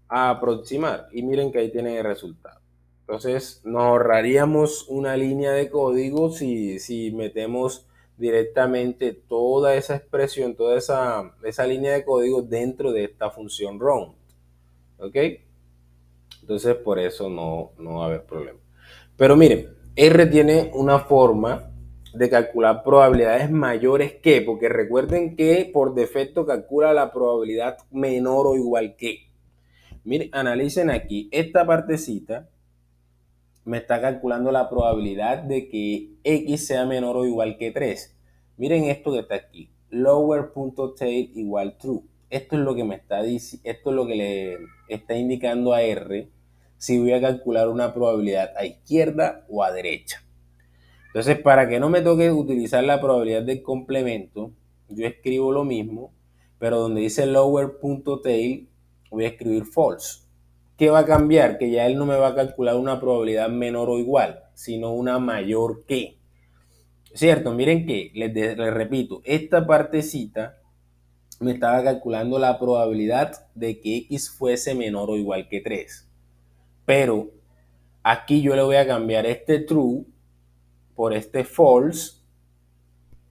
a aproximar. Y miren que ahí tienen el resultado. Entonces nos ahorraríamos una línea de código si metemos directamente toda esa expresión, toda esa línea de código dentro de esta función round. ¿Ok? Entonces por eso no va a haber problema. Pero miren, R tiene una forma de calcular probabilidades mayores que, porque recuerden que por defecto calcula la probabilidad menor o igual que. Miren, analicen aquí, esta partecita me está calculando la probabilidad de que X sea menor o igual que 3. Miren esto que está aquí, lower.tail igual true. Esto es lo que me está diciendo, esto es lo que le está indicando a R si voy a calcular una probabilidad a izquierda o a derecha. Entonces, para que no me toque utilizar la probabilidad del complemento, yo escribo lo mismo, pero donde dice lower.tail voy a escribir false. ¿Qué va a cambiar? Que ya él no me va a calcular una probabilidad menor o igual, sino una mayor que. ¿Cierto? Miren que, les repito, esta partecita me estaba calculando la probabilidad de que X fuese menor o igual que 3. Pero aquí yo le voy a cambiar este true por este false.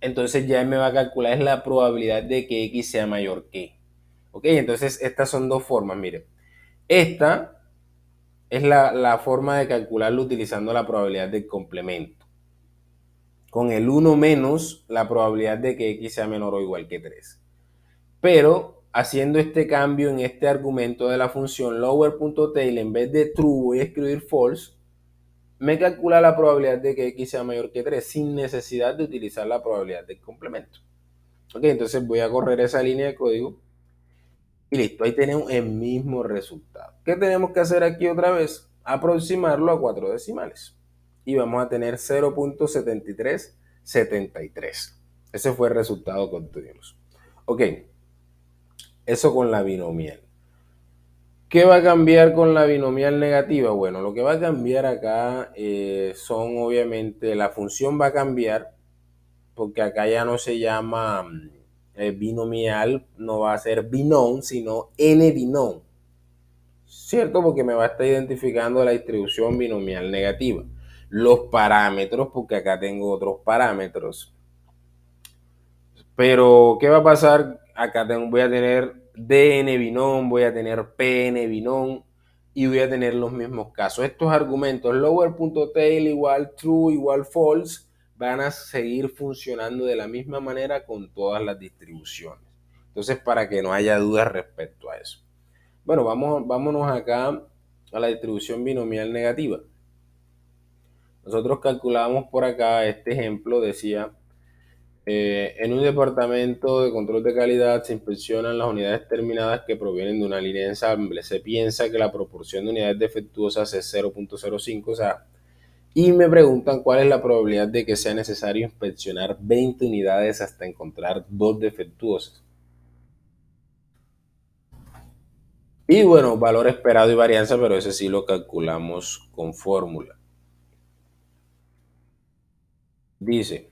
Entonces ya él me va a calcular es la probabilidad de que X sea mayor que. ¿Ok? Entonces estas son dos formas, miren. Esta es la forma de calcularlo utilizando la probabilidad del complemento. Con el 1 menos la probabilidad de que X sea menor o igual que 3. Pero haciendo este cambio en este argumento de la función lower.tail, en vez de true voy a escribir false, me calcula la probabilidad de que X sea mayor que 3 sin necesidad de utilizar la probabilidad del complemento. Ok, entonces voy a correr esa línea de código y listo, ahí tenemos el mismo resultado. ¿Qué tenemos que hacer aquí otra vez? Aproximarlo a 4 decimales. Y vamos a tener 0.7373. Ese fue el resultado que obtuvimos. Ok, eso con la binomial. ¿Qué va a cambiar con la binomial negativa? Bueno, lo que va a cambiar acá son obviamente, la función va a cambiar porque acá ya no se llama binomial, no va a ser binom, sino n-binom, ¿cierto? Porque me va a estar identificando la distribución binomial negativa. Los parámetros, porque acá tengo otros parámetros. Pero, ¿qué va a pasar? Acá voy a tener dn binom, voy a tener pn binom y voy a tener los mismos casos. Estos argumentos, lower.tail igual true igual false, van a seguir funcionando de la misma manera con todas las distribuciones. Entonces, para que no haya dudas respecto a eso. Bueno, vámonos acá a la distribución binomial negativa. Nosotros calculamos por acá, este ejemplo decía, en un departamento de control de calidad se inspeccionan las unidades terminadas que provienen de una línea de ensamble. Se piensa que la proporción de unidades defectuosas es 0.05, o sea, y me preguntan cuál es la probabilidad de que sea necesario inspeccionar 20 unidades hasta encontrar 2 defectuosas. Y bueno, valor esperado y varianza, pero ese sí lo calculamos con fórmula. Dice,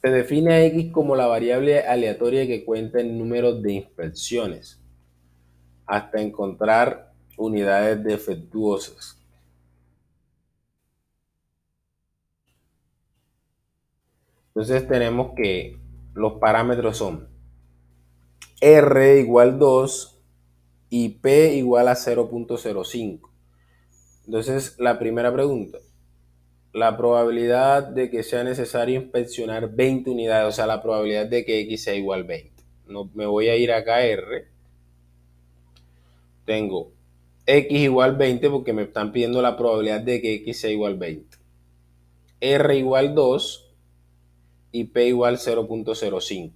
se define a X como la variable aleatoria que cuenta en número de inspecciones hasta encontrar unidades defectuosas. Entonces tenemos que los parámetros son R igual 2 y P igual a 0.05. Entonces, la primera pregunta, la probabilidad de que sea necesario inspeccionar 20 unidades, o sea, la probabilidad de que X sea igual a 20. No, me voy a ir acá a R, tengo X igual 20 porque me están pidiendo la probabilidad de que X sea igual a 20. R igual 2 y P igual 0.05.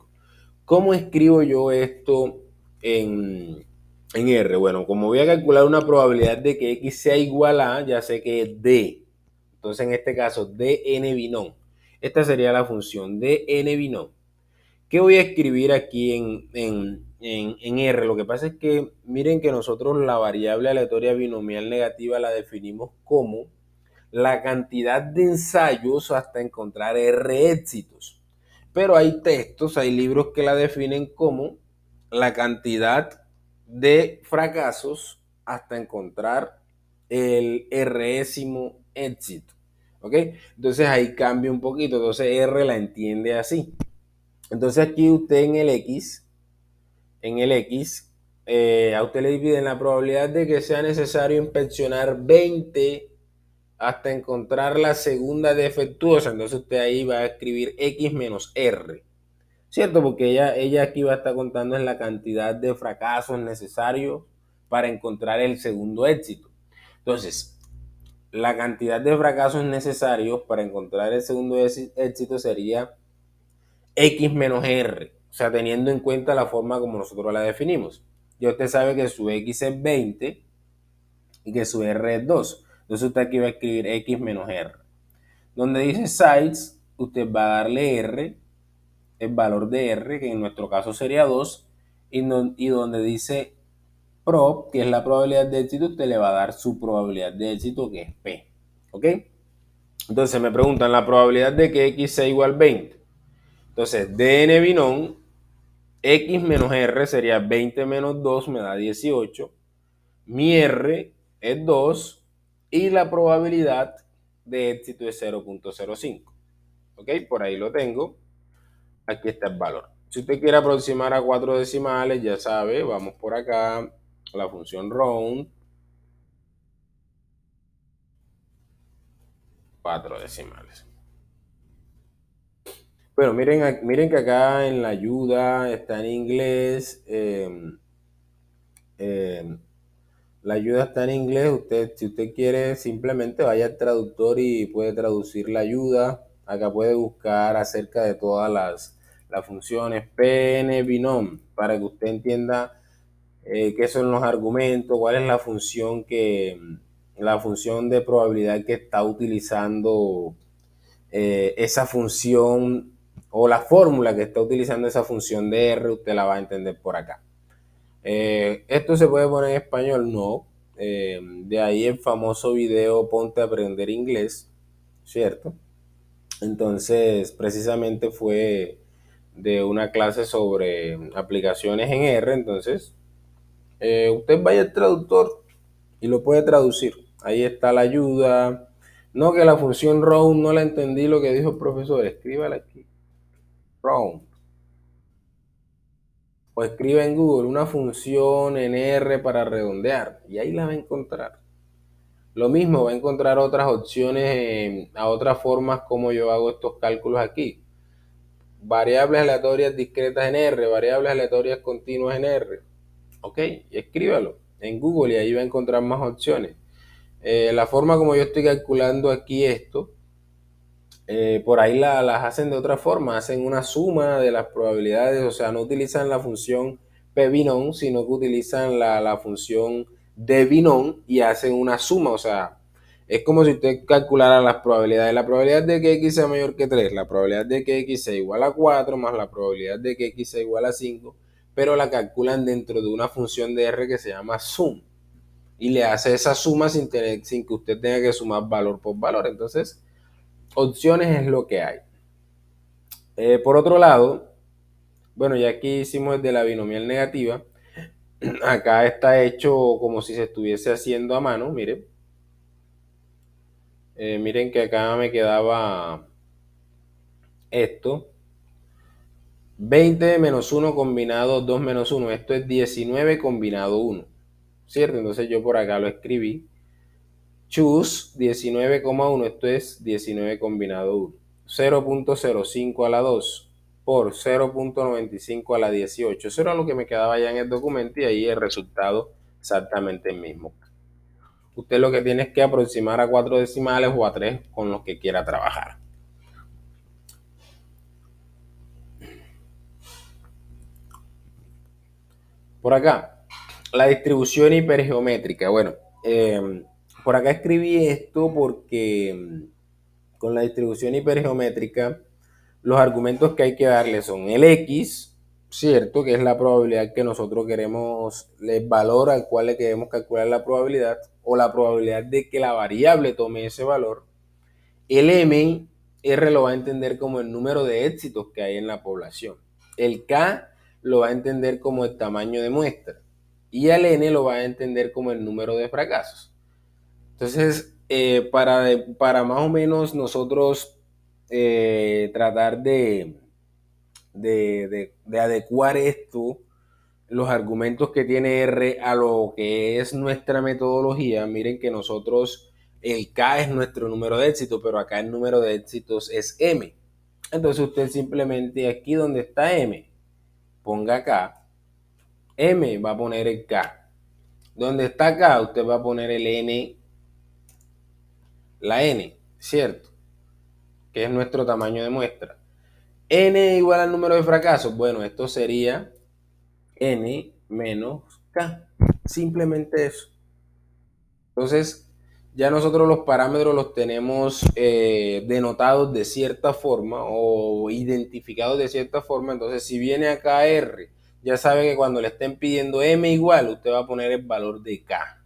¿Cómo escribo yo esto en R? Bueno, como voy a calcular una probabilidad de que X sea igual a, ya sé que es D. Entonces, en este caso, dn binom. Esta sería la función dn binom. ¿Qué voy a escribir aquí en R? Lo que pasa es que miren que nosotros la variable aleatoria binomial negativa la definimos como la cantidad de ensayos hasta encontrar R éxitos. Pero hay textos, hay libros que la definen como la cantidad de fracasos hasta encontrar el Résimo éxito. ¿Ok? Entonces ahí cambia un poquito. Entonces R la entiende así. Entonces aquí usted en el X, a usted le piden la probabilidad de que sea necesario inspeccionar 20 hasta encontrar la segunda defectuosa. Entonces usted ahí va a escribir X menos R. ¿Cierto? Porque ella aquí va a estar contando en la cantidad de fracasos necesarios para encontrar el segundo éxito. Entonces, la cantidad de fracasos necesarios para encontrar el segundo éxito sería X menos R. O sea, teniendo en cuenta la forma como nosotros la definimos. Ya usted sabe que su X es 20 y que su R es 2. Entonces usted aquí va a escribir X menos R. Donde dice size, usted va a darle R, el valor de R, que en nuestro caso sería 2, y donde dice prob, que es la probabilidad de éxito, usted le va a dar su probabilidad de éxito, que es P. ¿Ok? Entonces me preguntan la probabilidad de que X sea igual a 20. Entonces, dn binom, X menos R sería 20 menos 2, me da 18. Mi R es 2 y la probabilidad de éxito es 0.05. ¿Ok? Por ahí lo tengo. Aquí está el valor. Si usted quiere aproximar a 4 decimales, ya sabe, vamos por acá, la función round, 4 decimales. Bueno, miren que acá en la ayuda está en inglés. Eh, la ayuda está en inglés. Si usted quiere, simplemente vaya al traductor y puede traducir la ayuda. Acá puede buscar acerca de todas las funciones PN binom para que usted entienda qué son los argumentos, cuál es la función de probabilidad que está utilizando esa función o la fórmula que está utilizando esa función de R, usted la va a entender por acá. ¿Esto se puede poner en español? No. De ahí el famoso video Ponte a aprender inglés, ¿cierto? Entonces, precisamente fue de una clase sobre aplicaciones en R, entonces usted vaya al traductor y lo puede traducir. Ahí está la ayuda. No, que la función round no la entendí lo que dijo el profesor. Escríbala aquí. Round. O escribe en Google una función en R para redondear. Y ahí la va a encontrar. Lo mismo, va a encontrar otras opciones, a otras formas como yo hago estos cálculos aquí. Variables aleatorias discretas en R, variables aleatorias continuas en R. Ok, y escríbalo en Google y ahí va a encontrar más opciones. La forma como yo estoy calculando aquí esto, por ahí las hacen de otra forma, hacen una suma de las probabilidades, o sea, no utilizan la función pbinom, sino que utilizan la función de binom y hacen una suma, o sea, es como si usted calculara las probabilidades. La probabilidad de que X sea mayor que 3, la probabilidad de que X sea igual a 4, más la probabilidad de que X sea igual a 5, pero la calculan dentro de una función de R que se llama sum y le hace esa suma sin que usted tenga que sumar valor por valor. Entonces, opciones es lo que hay. Por otro lado, bueno, ya aquí hicimos el de la binomial negativa. Acá está hecho como si se estuviese haciendo a mano, miren. Miren que acá me quedaba esto, 20 menos 1 combinado 2 menos 1, esto es 19 combinado 1, ¿cierto? Entonces yo por acá lo escribí. Choose 19,1, esto es 19 combinado 1. 0.05 a la 2 por 0.95 a la 18. Eso era lo que me quedaba ya en el documento y ahí el resultado exactamente el mismo. Usted lo que tiene es que aproximar a 4 decimales o a 3 con los que quiera trabajar. Por acá, la distribución hipergeométrica. Bueno, por acá escribí esto porque con la distribución hipergeométrica los argumentos que hay que darle son el X, ¿cierto? Que es la probabilidad que nosotros queremos, el valor al cual le queremos calcular la probabilidad, o la probabilidad de que la variable tome ese valor. El M, R lo va a entender como el número de éxitos que hay en la población. El K lo va a entender como el tamaño de muestra. Y el N lo va a entender como el número de fracasos. Entonces, para más o menos nosotros tratar de adecuar esto, los argumentos que tiene R a lo que es nuestra metodología, miren que nosotros, el K es nuestro número de éxito, pero acá el número de éxitos es M. Entonces usted simplemente aquí donde está M, ponga K, M va a poner el K. Donde está K, usted va a poner el N, la N, ¿cierto? Que es nuestro tamaño de muestra. N igual al número de fracasos. Bueno, esto sería N menos K. Simplemente eso. Entonces, ya nosotros los parámetros los tenemos denotados de cierta forma o identificados de cierta forma. Entonces, si viene acá R, ya sabe que cuando le estén pidiendo M igual, usted va a poner el valor de K.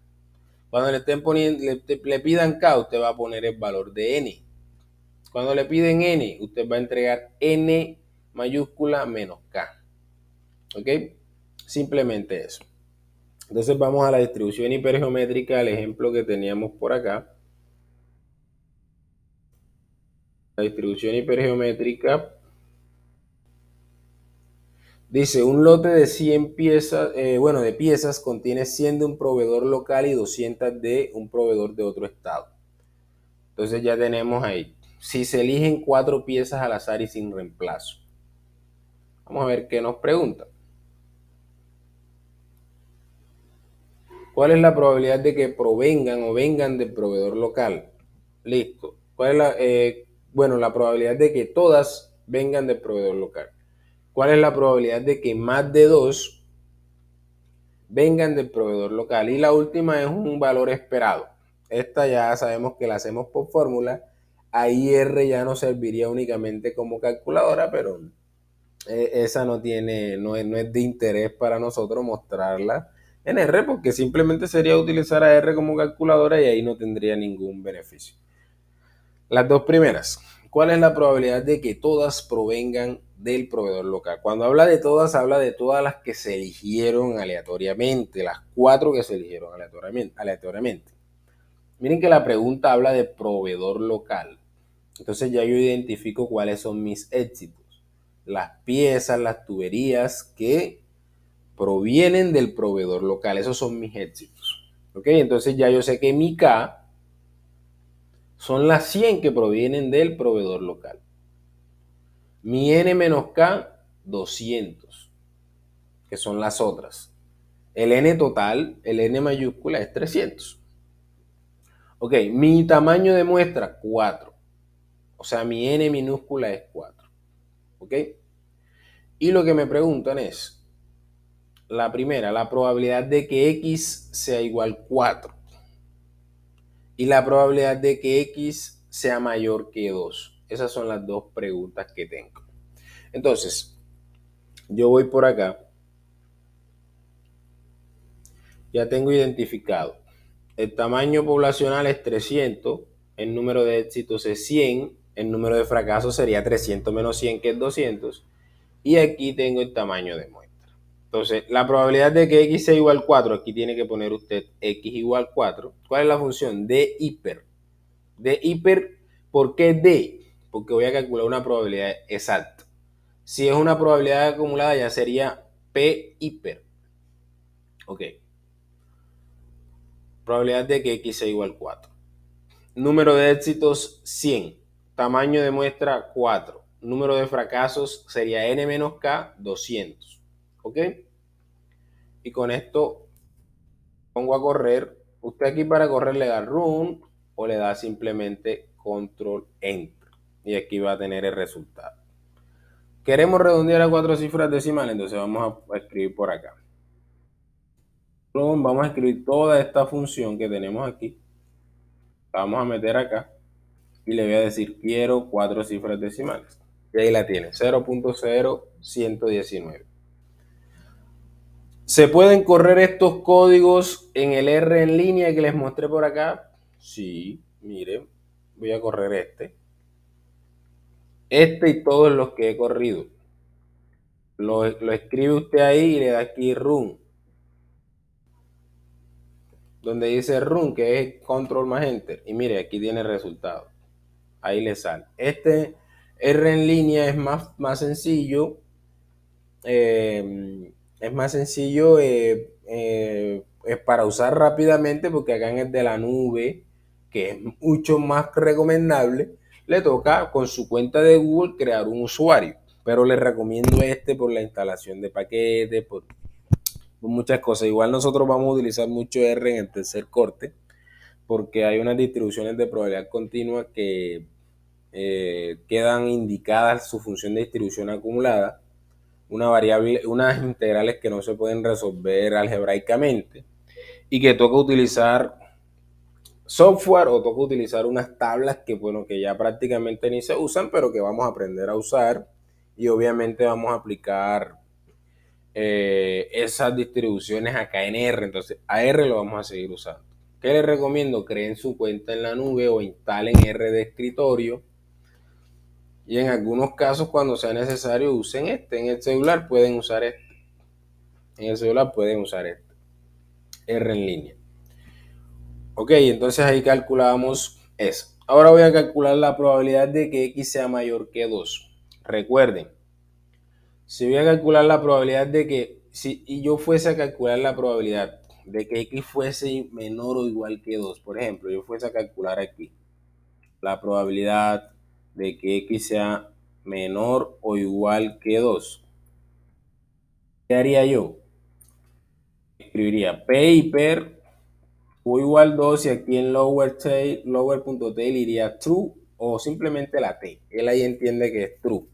Cuando le estén poniendo, le pidan K, usted va a poner el valor de N. Cuando le piden N, usted va a entregar N mayúscula menos K. ¿Ok? Simplemente eso. Entonces vamos a la distribución hipergeométrica, el ejemplo que teníamos por acá. La distribución hipergeométrica dice, un lote de 100 piezas, de piezas contiene 100 de un proveedor local y 200 de un proveedor de otro estado. Entonces ya tenemos ahí, si se eligen 4 piezas al azar y sin reemplazo. Vamos a ver qué nos pregunta. ¿Cuál es la probabilidad de que provengan o vengan del proveedor local? Listo. ¿Cuál es la probabilidad de que todas vengan del proveedor local? ¿Cuál es la probabilidad de que más de 2 vengan del proveedor local? Y la última es un valor esperado. Esta ya sabemos que la hacemos por fórmula. Ahí R ya nos serviría únicamente como calculadora, pero esa no es de interés para nosotros mostrarla en R, porque simplemente sería utilizar a R como calculadora y ahí no tendría ningún beneficio. Las dos primeras, ¿cuál es la probabilidad de que todas provengan del proveedor local? Cuando habla de todas las que se eligieron aleatoriamente, las 4 que se eligieron aleatoriamente. Miren que la pregunta habla de proveedor local. Entonces ya yo identifico cuáles son mis éxitos. Las piezas, las tuberías que provienen del proveedor local. Esos son mis éxitos. ¿Ok? Entonces ya yo sé que mi K son las 100 que provienen del proveedor local. Mi N menos K, 200, que son las otras. El N total, el N mayúscula es 300. Ok, mi tamaño de muestra, 4. O sea, mi N minúscula es 4. ¿Ok? Y lo que me preguntan es, la primera, la probabilidad de que X sea igual 4. Y la probabilidad de que X sea mayor que 2. Esas son las dos preguntas que tengo. Entonces, yo voy por acá. Ya tengo identificado. El tamaño poblacional es 300. El número de éxitos es 100. El número de fracasos sería 300 menos 100, que es 200. Y aquí tengo el tamaño de muestra. Entonces, la probabilidad de que X sea igual a 4, aquí tiene que poner usted X igual a 4. ¿Cuál es la función? D hiper. D hiper, ¿por qué D? porque voy a calcular una probabilidad exacta. Si es una probabilidad acumulada, ya sería P hiper. Ok. Probabilidad de que X sea igual a 4. Número de éxitos 100. Tamaño de muestra 4. Número de fracasos sería N-K 200. ¿Ok? Y con esto pongo a correr. Usted aquí para correr le da run o le da simplemente control enter. Y aquí va a tener el resultado. Queremos redondear a 4 cifras decimales, entonces vamos a escribir por acá. Vamos a escribir toda esta función que tenemos aquí. La vamos a meter acá y le voy a decir quiero 4 cifras decimales. Y ahí la tiene, 0.0119. ¿Se pueden correr estos códigos en el R en línea que les mostré por acá? Sí, miren, voy a correr este. Este y todos los que he corrido. Lo escribe usted ahí y le da aquí run. Donde dice run, que es control más enter. Y mire, aquí tiene el resultado. Ahí le sale. Este R en línea es más sencillo. Es más sencillo es para usar rápidamente porque acá en el de la nube, que es mucho más recomendable, le toca con su cuenta de Google crear un usuario. Pero les recomiendo este por la instalación de paquetes, por muchas cosas. Igual nosotros vamos a utilizar mucho R en el tercer corte porque hay unas distribuciones de probabilidad continua que quedan indicadas su función de distribución acumulada, una variable, unas integrales que no se pueden resolver algebraicamente y que toca utilizar software o toca utilizar unas tablas que, bueno, que ya prácticamente ni se usan, pero que vamos a aprender a usar y obviamente vamos a aplicar esas distribuciones acá en R. Entonces a R lo vamos a seguir usando. ¿Qué les recomiendo? Creen su cuenta en la nube o instalen R de escritorio. Y en algunos casos, cuando sea necesario, usen este. En el celular pueden usar este. En el celular pueden usar este. R en línea. Ok, entonces ahí calculamos eso. Ahora voy a calcular la probabilidad de que X sea mayor que 2. Recuerden, si voy a calcular la probabilidad de que, si yo fuese a calcular la probabilidad de que X fuese menor o igual que 2, por ejemplo, yo fuese a calcular aquí la probabilidad de que X sea menor o igual que 2. ¿Qué haría yo? Escribiría P hiper o igual 2 y aquí en lower.tail iría true o simplemente la T. Él ahí entiende que es true.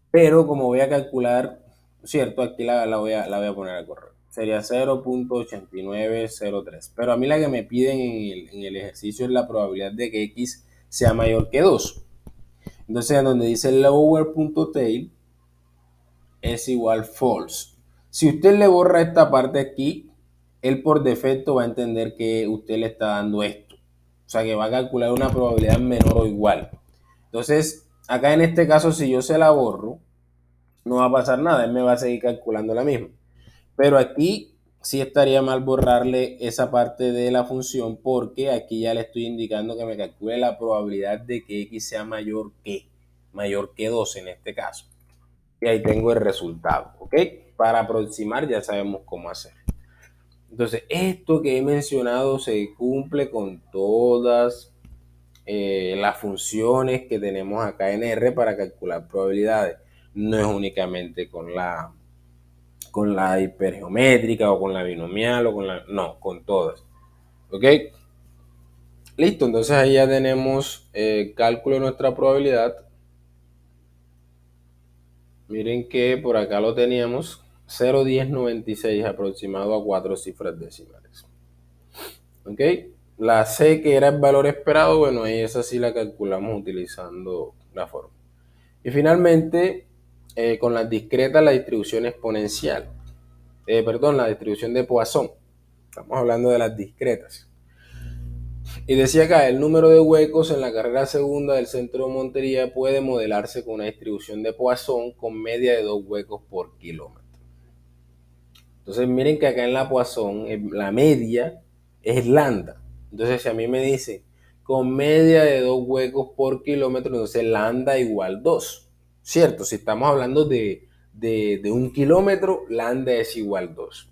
Pero como voy a calcular, cierto, aquí la voy a poner a correr. Sería 0.8903. Pero a mí la que me piden en el ejercicio es la probabilidad de que X sea mayor que 2. Entonces, en donde dice lower.tail es igual false. Si usted le borra esta parte aquí, él por defecto va a entender que usted le está dando esto. O sea, que va a calcular una probabilidad menor o igual. Entonces, acá en este caso, si yo se la borro, no va a pasar nada. Él me va a seguir calculando la misma. Pero aquí sí estaría mal borrarle esa parte de la función porque aquí ya le estoy indicando que me calcule la probabilidad de que X sea mayor que 2 en este caso. Y ahí tengo el resultado, ¿ok? Para aproximar ya sabemos cómo hacer. Entonces, esto que he mencionado se cumple con todas las funciones que tenemos acá en R para calcular probabilidades. No es únicamente con la hipergeométrica o con la binomial o con la... No, con todas. ¿Ok? Listo, entonces ahí ya tenemos cálculo de nuestra probabilidad. Miren que por acá lo teníamos 0.1096 aproximado a 4 cifras decimales. ¿Ok? La C que era el valor esperado, bueno, ahí esa sí la calculamos utilizando la fórmula. Y finalmente, con las discretas, la distribución exponencial. La distribución de Poisson. Estamos hablando de las discretas. Y decía acá, el número de huecos en la carrera segunda del centro de Montería puede modelarse con una distribución de Poisson con media de 2 huecos por kilómetro. Entonces miren que acá en la Poisson la media es lambda. Entonces si a mí me dice con media de 2 huecos por kilómetro, entonces lambda igual 2. ¿Cierto? Si estamos hablando de 1 kilómetro, lambda es igual 2.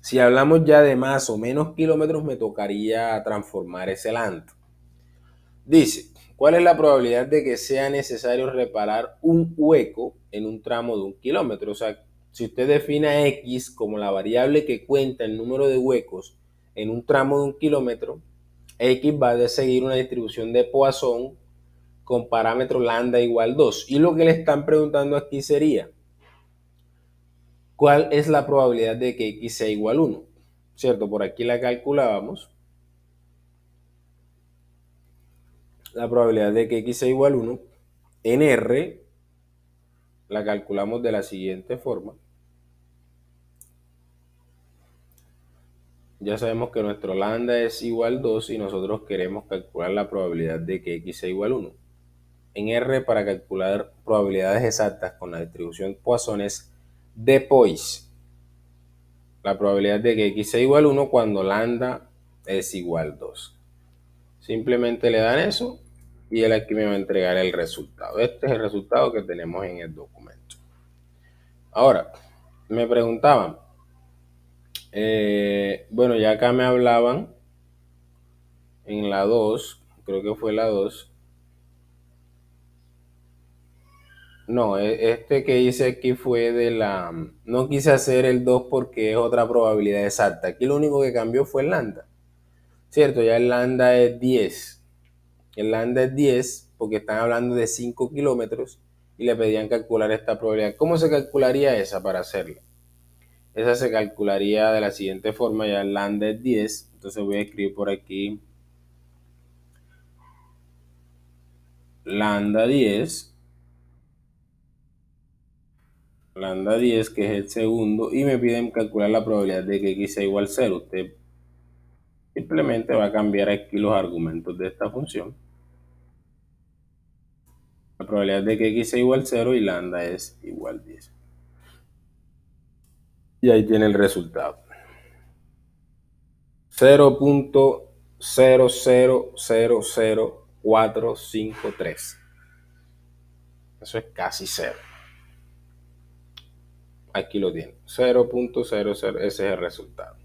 Si hablamos ya de más o menos kilómetros, me tocaría transformar ese lambda. Dice, ¿cuál es la probabilidad de que sea necesario reparar un hueco en un tramo de 1 kilómetro? O sea, si usted define a X como la variable que cuenta el número de huecos en un tramo de 1 kilómetro, X va a seguir una distribución de Poisson con parámetro lambda igual 2. Y lo que le están preguntando aquí sería, ¿cuál es la probabilidad de que X sea igual a 1? ¿Cierto? Por aquí la calculábamos. La probabilidad de que X sea igual a 1 en R la calculamos de la siguiente forma. Ya sabemos que nuestro lambda es igual a 2 y nosotros queremos calcular la probabilidad de que X sea igual a 1. En R, para calcular probabilidades exactas con la distribución Poisson es de Poisson. La probabilidad de que X sea igual a 1 cuando lambda es igual a 2. Simplemente le dan eso y él aquí me va a entregar el resultado. Este es el resultado que tenemos en el documento. Ahora, me preguntaban, bueno, ya acá me hablaban en la 2, creo que fue la 2. No, este que hice aquí fue de la... No quise hacer el 2 porque es otra probabilidad exacta. Aquí lo único que cambió fue el lambda. Cierto, ya el lambda es 10. El lambda es 10 porque están hablando de 5 kilómetros y le pedían calcular esta probabilidad. ¿Cómo se calcularía esa para hacerla? Esa se calcularía de la siguiente forma, ya el lambda es 10. Entonces voy a escribir por aquí lambda 10. Lambda 10, que es el segundo, y me piden calcular la probabilidad de que X sea igual a 0. Usted simplemente va a cambiar aquí los argumentos de esta función. La probabilidad de que X sea igual a 0 y lambda es igual a 10. Y ahí tiene el resultado. 0.0000453. Eso es casi 0. Aquí lo tiene. 0.00, ese es el resultado.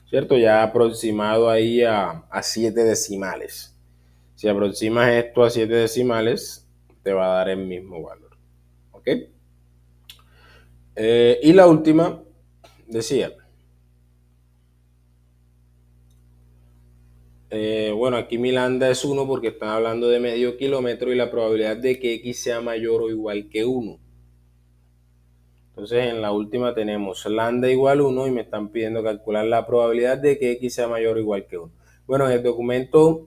¿Cierto? Ya aproximado ahí a 7 decimales. Si aproximas esto a 7 decimales, te va a dar el mismo valor. ¿Ok? Y la última decía, bueno, aquí mi lambda es 1 porque están hablando de medio kilómetro y la probabilidad de que X sea mayor o igual que 1. Entonces en la última tenemos lambda igual a 1 y me están pidiendo calcular la probabilidad de que X sea mayor o igual que 1. Bueno, en el documento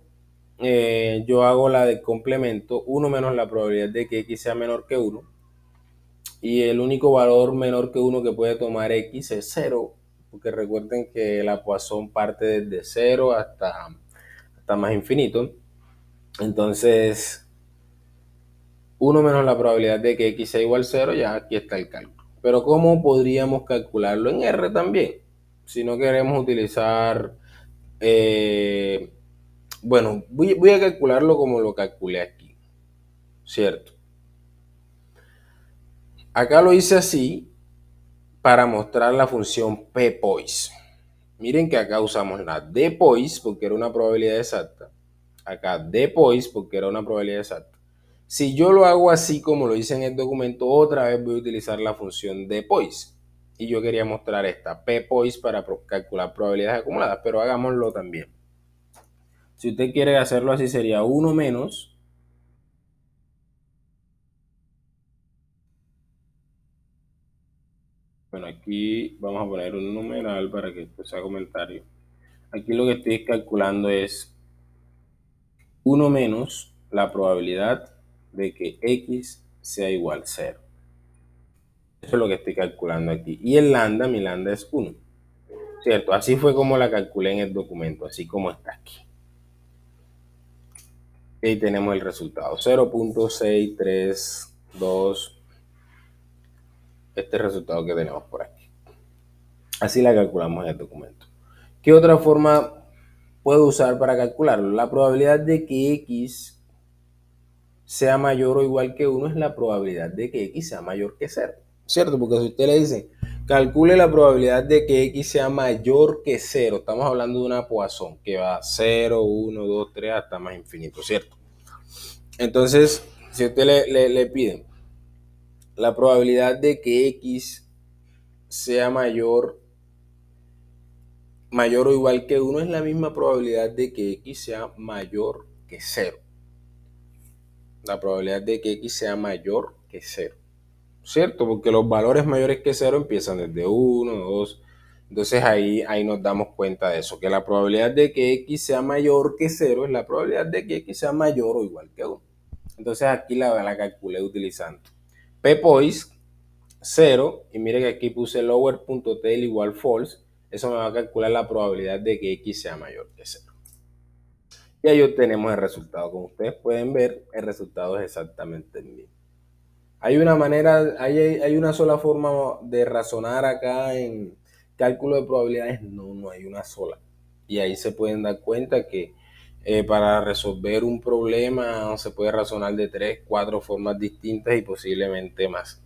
yo hago la de complemento, 1 menos la probabilidad de que X sea menor que 1. Y el único valor menor que 1 que puede tomar X es 0, porque recuerden que la Poisson parte desde 0 hasta más infinito. Entonces, 1 menos la probabilidad de que X sea igual a 0, ya aquí está el cálculo. Pero ¿cómo podríamos calcularlo en R también? Si no queremos utilizar... bueno, voy a calcularlo como lo calculé aquí, ¿cierto? Acá lo hice así para mostrar la función ppoise. Miren que acá usamos la dpoise porque era una probabilidad exacta. Acá dpoise porque era una probabilidad exacta. Si yo lo hago así como lo hice en el documento, otra vez voy a utilizar la función dpoise. Y yo quería mostrar esta ppoise para calcular probabilidades acumuladas, pero hagámoslo también. Si usted quiere hacerlo así, sería 1 menos. Bueno, aquí vamos a poner un numeral para que esto sea comentario. Aquí lo que estoy calculando es 1 menos la probabilidad de que X sea igual a 0. Eso es lo que estoy calculando aquí. Y el lambda, mi lambda es 1. ¿Cierto? Así fue como la calculé en el documento, así como está aquí. Y ahí tenemos el resultado. 0.632. Este resultado que tenemos por aquí. Así la calculamos en el documento. ¿Qué otra forma puedo usar para calcularlo. La probabilidad de que x sea mayor o igual que 1 es la probabilidad de que x sea mayor que 0. ¿Cierto? Porque si usted le dice, calcule la probabilidad de que x sea mayor que 0, estamos hablando de una Poisson que va 0, 1, 2, 3 hasta más infinito, ¿cierto? Entonces, si usted le piden la probabilidad de que x sea mayor o igual que 1 es la misma probabilidad de que x sea mayor que 0. La probabilidad de que x sea mayor que 0. ¿Cierto? Porque los valores mayores que 0 empiezan desde 1, 2. Entonces ahí nos damos cuenta de eso, que la probabilidad de que x sea mayor que 0 es la probabilidad de que x sea mayor o igual que 1. Entonces aquí la calculé utilizando ppoise 0, y mire que aquí puse lower.tail igual false, eso me va a calcular la probabilidad de que x sea mayor que 0. Y ahí obtenemos el resultado. Como ustedes pueden ver, el resultado es exactamente el mismo. Hay una manera, hay una sola forma de razonar acá en cálculo de probabilidades. No hay una sola. Y ahí se pueden dar cuenta que para resolver un problema se puede razonar de 3, 4 formas distintas y posiblemente más.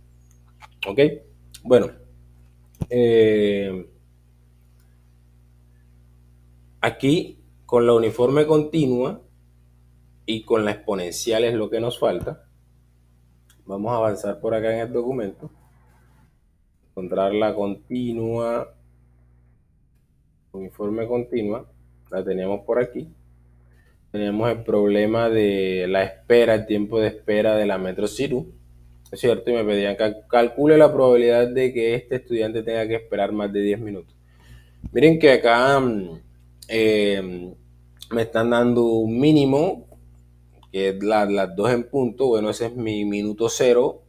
¿Ok? Bueno, aquí con la uniforme continua y con la exponencial es lo que nos falta. Vamos a avanzar por acá en el documento. Encontrar la continua, uniforme continua, la teníamos por aquí. Tenemos el problema de la espera, el tiempo de espera de la Metro City, ¿es cierto? Y me pedían que calcule la probabilidad de que este estudiante tenga que esperar más de 10 minutos. Miren que acá me están dando un mínimo, que es las 2 en punto. Bueno, ese es mi minuto cero.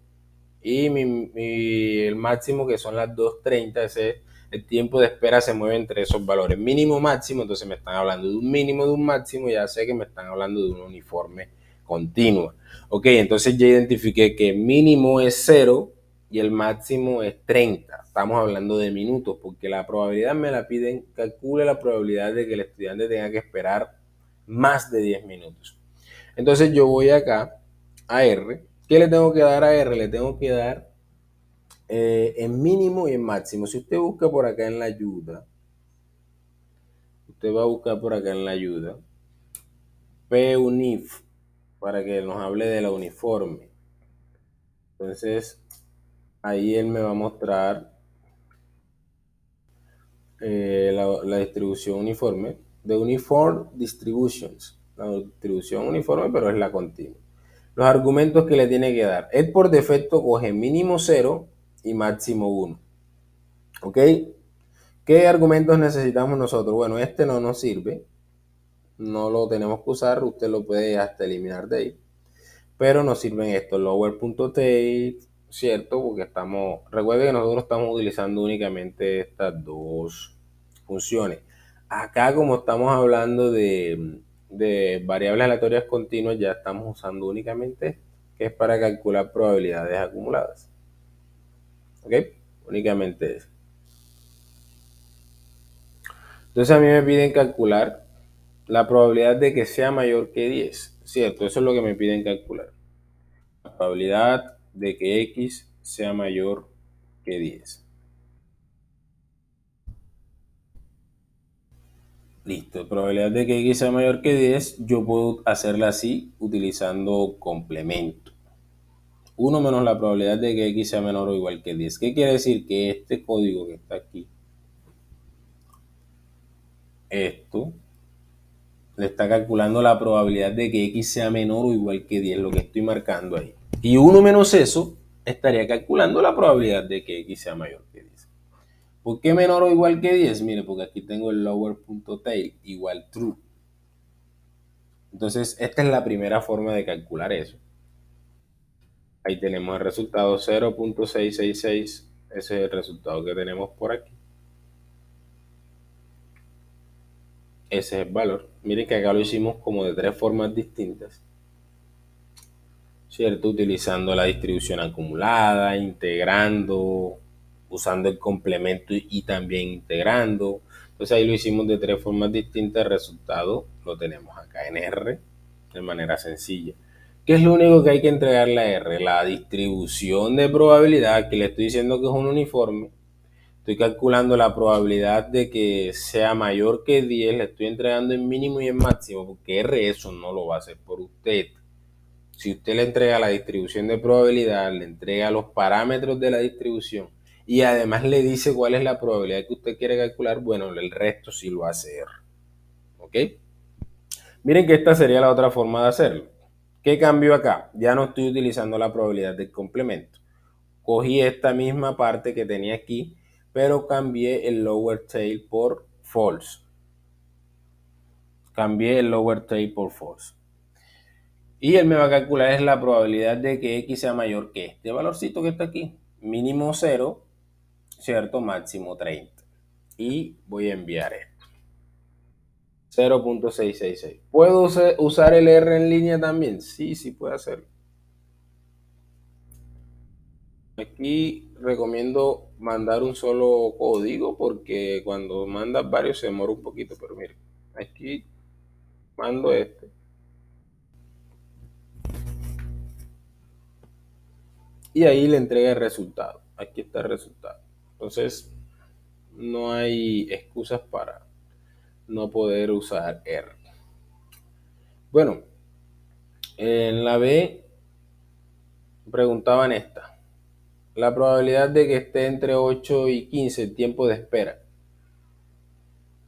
Y el máximo, que son las 2:30, el tiempo de espera se mueve entre esos valores, mínimo, máximo. Entonces me están hablando de un mínimo, de un máximo, ya sé que me están hablando de un uniforme continua. Ok, entonces ya identifiqué que mínimo es 0 y el máximo es 30. Estamos hablando de minutos, porque la probabilidad me la piden, calcule la probabilidad de que el estudiante tenga que esperar más de 10 minutos. Entonces yo voy acá a R. ¿Qué le tengo que dar a R? Le tengo que dar en mínimo y en máximo. Si usted busca por acá en la ayuda, usted va a buscar por acá en la ayuda PUNIF para que nos hable de la uniforme. Entonces ahí él me va a mostrar la distribución uniforme, de Uniform Distributions, la distribución uniforme, pero es la continua. Los argumentos que le tiene que dar. Él por defecto coge mínimo 0 y máximo 1. ¿Ok? ¿Qué argumentos necesitamos nosotros? Bueno, este no nos sirve, no lo tenemos que usar, usted lo puede hasta eliminar de ahí, pero nos sirven estos, lower.tail, ¿cierto? Porque recuerden que nosotros estamos utilizando únicamente estas dos funciones. Acá, como estamos hablando de variables aleatorias continuas, ya estamos usando únicamente, que es para calcular probabilidades acumuladas. ¿Ok? Únicamente eso. Entonces a mí me piden calcular la probabilidad de que sea mayor que 10, ¿cierto? Eso es lo que me piden calcular. La probabilidad de que x sea mayor que 10. Listo, probabilidad de que x sea mayor que 10, yo puedo hacerla así utilizando complemento. 1 menos la probabilidad de que x sea menor o igual que 10. ¿Qué quiere decir? Que este código que está aquí, esto, le está calculando la probabilidad de que x sea menor o igual que 10, lo que estoy marcando ahí. Y 1 menos eso, estaría calculando la probabilidad de que x sea mayor que 10. ¿Por qué menor o igual que 10? Mire, porque aquí tengo el lower.tail igual true. Entonces, esta es la primera forma de calcular eso. Ahí tenemos el resultado 0.666. Ese es el resultado que tenemos por aquí. Ese es el valor. Miren que acá lo hicimos como de 3 formas distintas, ¿cierto? Utilizando la distribución acumulada, integrando, usando el complemento y también integrando. Entonces ahí lo hicimos de tres formas distintas. El resultado lo tenemos acá en R de manera sencilla. ¿Qué es lo único que hay que entregarle a R? La distribución de probabilidad, que le estoy diciendo que es un uniforme. Estoy calculando la probabilidad de que sea mayor que 10, le estoy entregando en mínimo y en máximo, porque R eso no lo va a hacer por usted. Si usted le entrega la distribución de probabilidad, le entrega los parámetros de la distribución y además le dice cuál es la probabilidad que usted quiere calcular, bueno, el resto sí lo hace R. ¿Ok? Miren que esta sería la otra forma de hacerlo. ¿Qué cambio acá? Ya no estoy utilizando la probabilidad del complemento. Cogí esta misma parte que tenía aquí, pero cambié el lower tail por false. Cambié el lower tail por false. Y él me va a calcular es la probabilidad de que X sea mayor que este valorcito que está aquí. Mínimo 0, ¿cierto? Máximo 30. Y voy a enviar esto. 0.666. ¿Puedo usar el R en línea también? Sí, sí puede hacerlo. Aquí recomiendo mandar un solo código porque cuando mandas varios se demora un poquito, pero miren, aquí mando este y ahí le entrega el resultado. Aquí está el resultado. Entonces, no hay excusas para no poder usar R. Bueno, en la B preguntaban esta. La probabilidad de que esté entre 8 y 15 el tiempo de espera.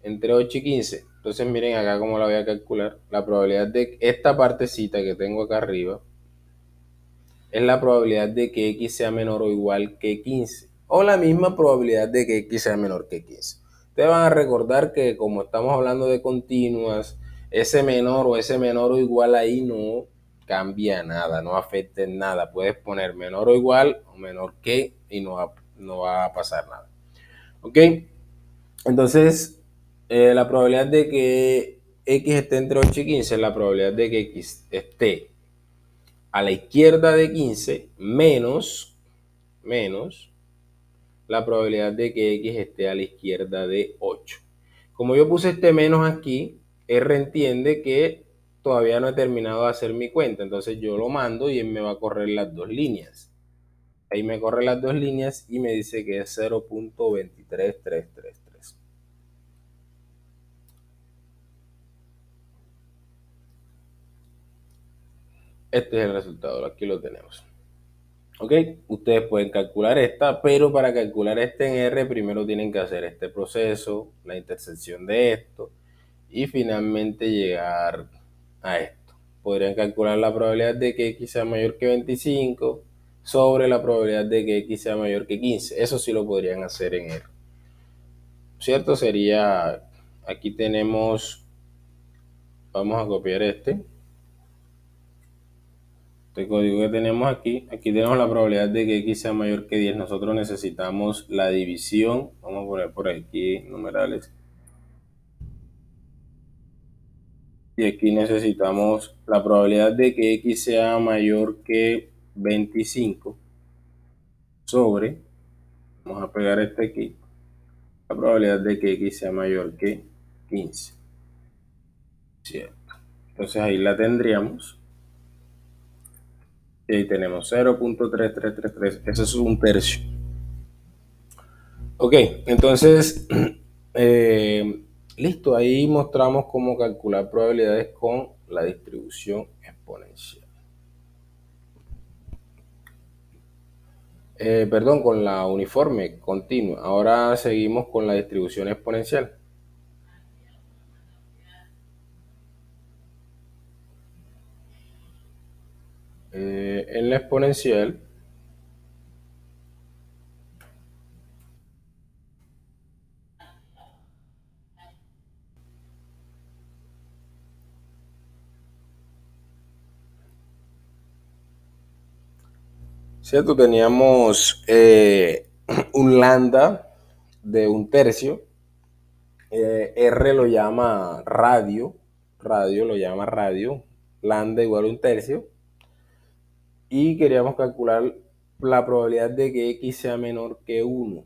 Entre 8 y 15. Entonces miren acá cómo la voy a calcular. La probabilidad de esta partecita que tengo acá arriba es la probabilidad de que X sea menor o igual que 15. O la misma probabilidad de que X sea menor que 15. Ustedes van a recordar que como estamos hablando de continuas, ese menor o igual ahí no cambia nada, no afecta en nada. Puedes poner menor o igual o menor que y no va a pasar nada. ¿Ok? Entonces, la probabilidad de que X esté entre 8 y 15 es la probabilidad de que X esté a la izquierda de 15 menos la probabilidad de que X esté a la izquierda de 8. Como yo puse este menos aquí, R entiende que todavía no he terminado de hacer mi cuenta, entonces yo lo mando y él me va a correr las dos líneas. Ahí me corre las dos líneas y me dice que es 0.23333. Este es el resultado, aquí lo tenemos. ¿Ok? Ustedes pueden calcular esta, pero para calcular este en R primero tienen que hacer este proceso, la intersección de esto y finalmente llegar a esto. Podrían calcular la probabilidad de que X sea mayor que 25 sobre la probabilidad de que X sea mayor que 15. Eso sí lo podrían hacer en R. ¿Cierto? Sería, aquí tenemos, vamos a copiar este código que tenemos aquí tenemos la probabilidad de que X sea mayor que 10. Nosotros necesitamos la división, vamos a poner por aquí numerales, y aquí necesitamos la probabilidad de que X sea mayor que 25 sobre, vamos a pegar este aquí, la probabilidad de que X sea mayor que 15. ¿Cierto? Entonces ahí la tendríamos. Y ahí tenemos 0.3333. Eso es un tercio. Ok, entonces, listo, ahí mostramos cómo calcular probabilidades con la distribución exponencial. Perdón, con la uniforme continua. Ahora seguimos con la distribución exponencial. En la exponencial, ¿cierto? Teníamos un lambda de un tercio. R lo llama radio lo llama radio, lambda igual a un tercio. Y queríamos calcular la probabilidad de que X sea menor que 1.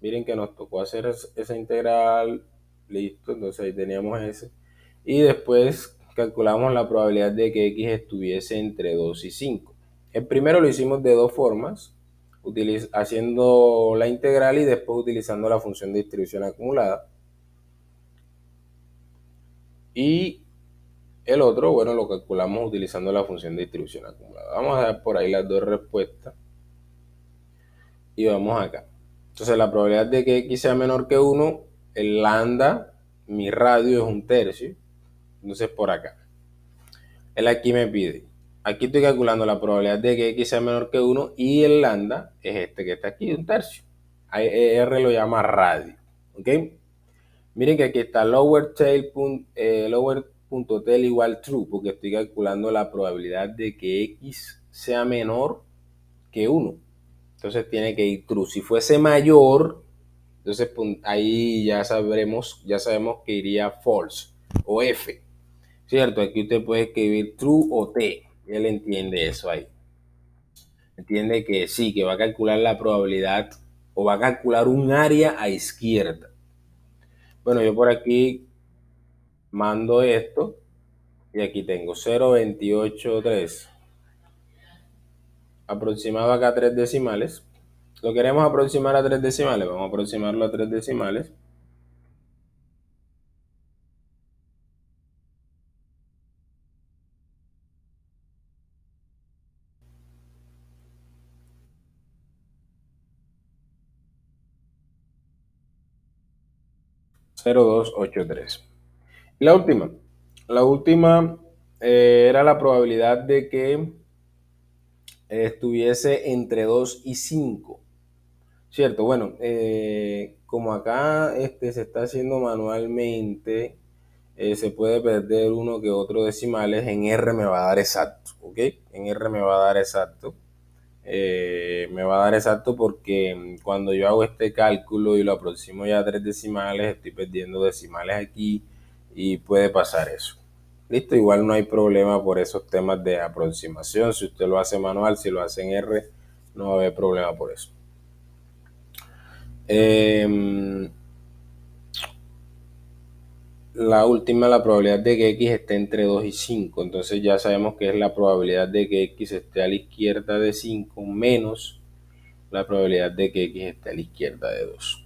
Miren que nos tocó hacer esa integral Listo, entonces ahí teníamos ese. Y después calculamos la probabilidad de que x estuviese entre 2 y 5. El primero lo hicimos de dos formas, haciendo la integral y después utilizando la función de distribución acumulada. Y el otro, bueno, lo calculamos utilizando la función de distribución acumulada. Vamos a dar por ahí las dos respuestas y vamos acá. Entonces la probabilidad de que x sea menor que 1, el lambda, mi radio es 1/3. Entonces por acá. Él aquí me pide, aquí estoy calculando la probabilidad de que x sea menor que 1 y el lambda es este que está aquí, 1/3. R lo llama radio. ¿Ok? Miren que aquí está lower.tail igual true, porque estoy calculando la probabilidad de que x sea menor que 1. Entonces tiene que ir true. Si fuese mayor, entonces ahí ya sabemos que iría false o F. ¿Cierto? Aquí usted puede escribir true o T. Él entiende eso ahí. Entiende que sí, que va a calcular la probabilidad o va a calcular un área a izquierda. Bueno, yo por aquí mando esto y aquí tengo 0,283. Aproximado acá a 3 decimales. Lo queremos aproximar a 3 decimales. Vamos a aproximarlo a 3 decimales. 0,283. La última. La última era la probabilidad de que estuviese entre 2 y 5. Cierto, bueno, como acá se está haciendo manualmente, se puede perder uno que otro decimales, en R me va a dar exacto, ¿ok? En R me va a dar exacto. Me va a dar exacto porque cuando yo hago este cálculo y lo aproximo ya a 3 decimales, estoy perdiendo decimales aquí y puede pasar eso. Listo, igual no hay problema por esos temas de aproximación. Si usted lo hace manual, si lo hace en R, no va a haber problema por eso. La última, la probabilidad de que x esté entre 2 y 5. Entonces ya sabemos que es la probabilidad de que x esté a la izquierda de 5 menos la probabilidad de que x esté a la izquierda de 2.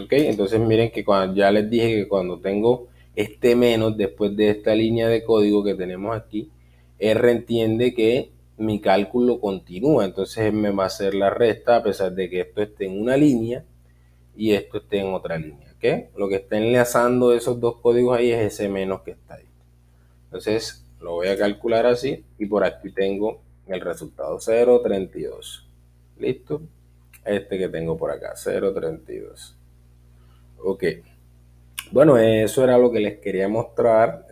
¿Ok? Entonces miren que ya les dije que cuando tengo este menos después de esta línea de código que tenemos aquí, R entiende que mi cálculo continúa. Entonces me va a hacer la resta a pesar de que esto esté en una línea y esto esté en otra línea. ¿Ok? Lo que está enlazando esos dos códigos ahí es ese menos que está ahí. Entonces lo voy a calcular así y por aquí tengo el resultado 0,32. ¿Listo? Este que tengo por acá, 0,32. Ok. Bueno, eso era lo que les quería mostrar.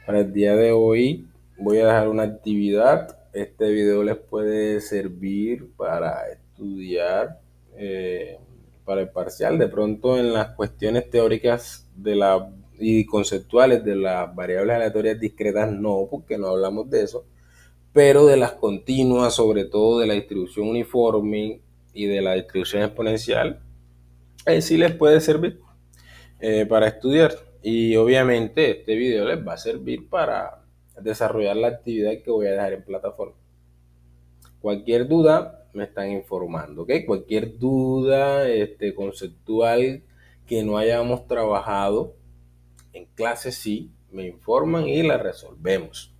Para el día de hoy voy a dejar una actividad. Este video les puede servir para estudiar para el parcial. De pronto en las cuestiones teóricas y conceptuales de las variables aleatorias discretas no, porque no hablamos de eso. Pero de las continuas, sobre todo de la distribución uniforme y de la distribución exponencial, sí les puede servir para estudiar. Y obviamente este video les va a servir para desarrollar la actividad que voy a dejar en plataforma. Cualquier duda me están informando, ¿ok? Cualquier duda conceptual que no hayamos trabajado en clase, sí, me informan y la resolvemos.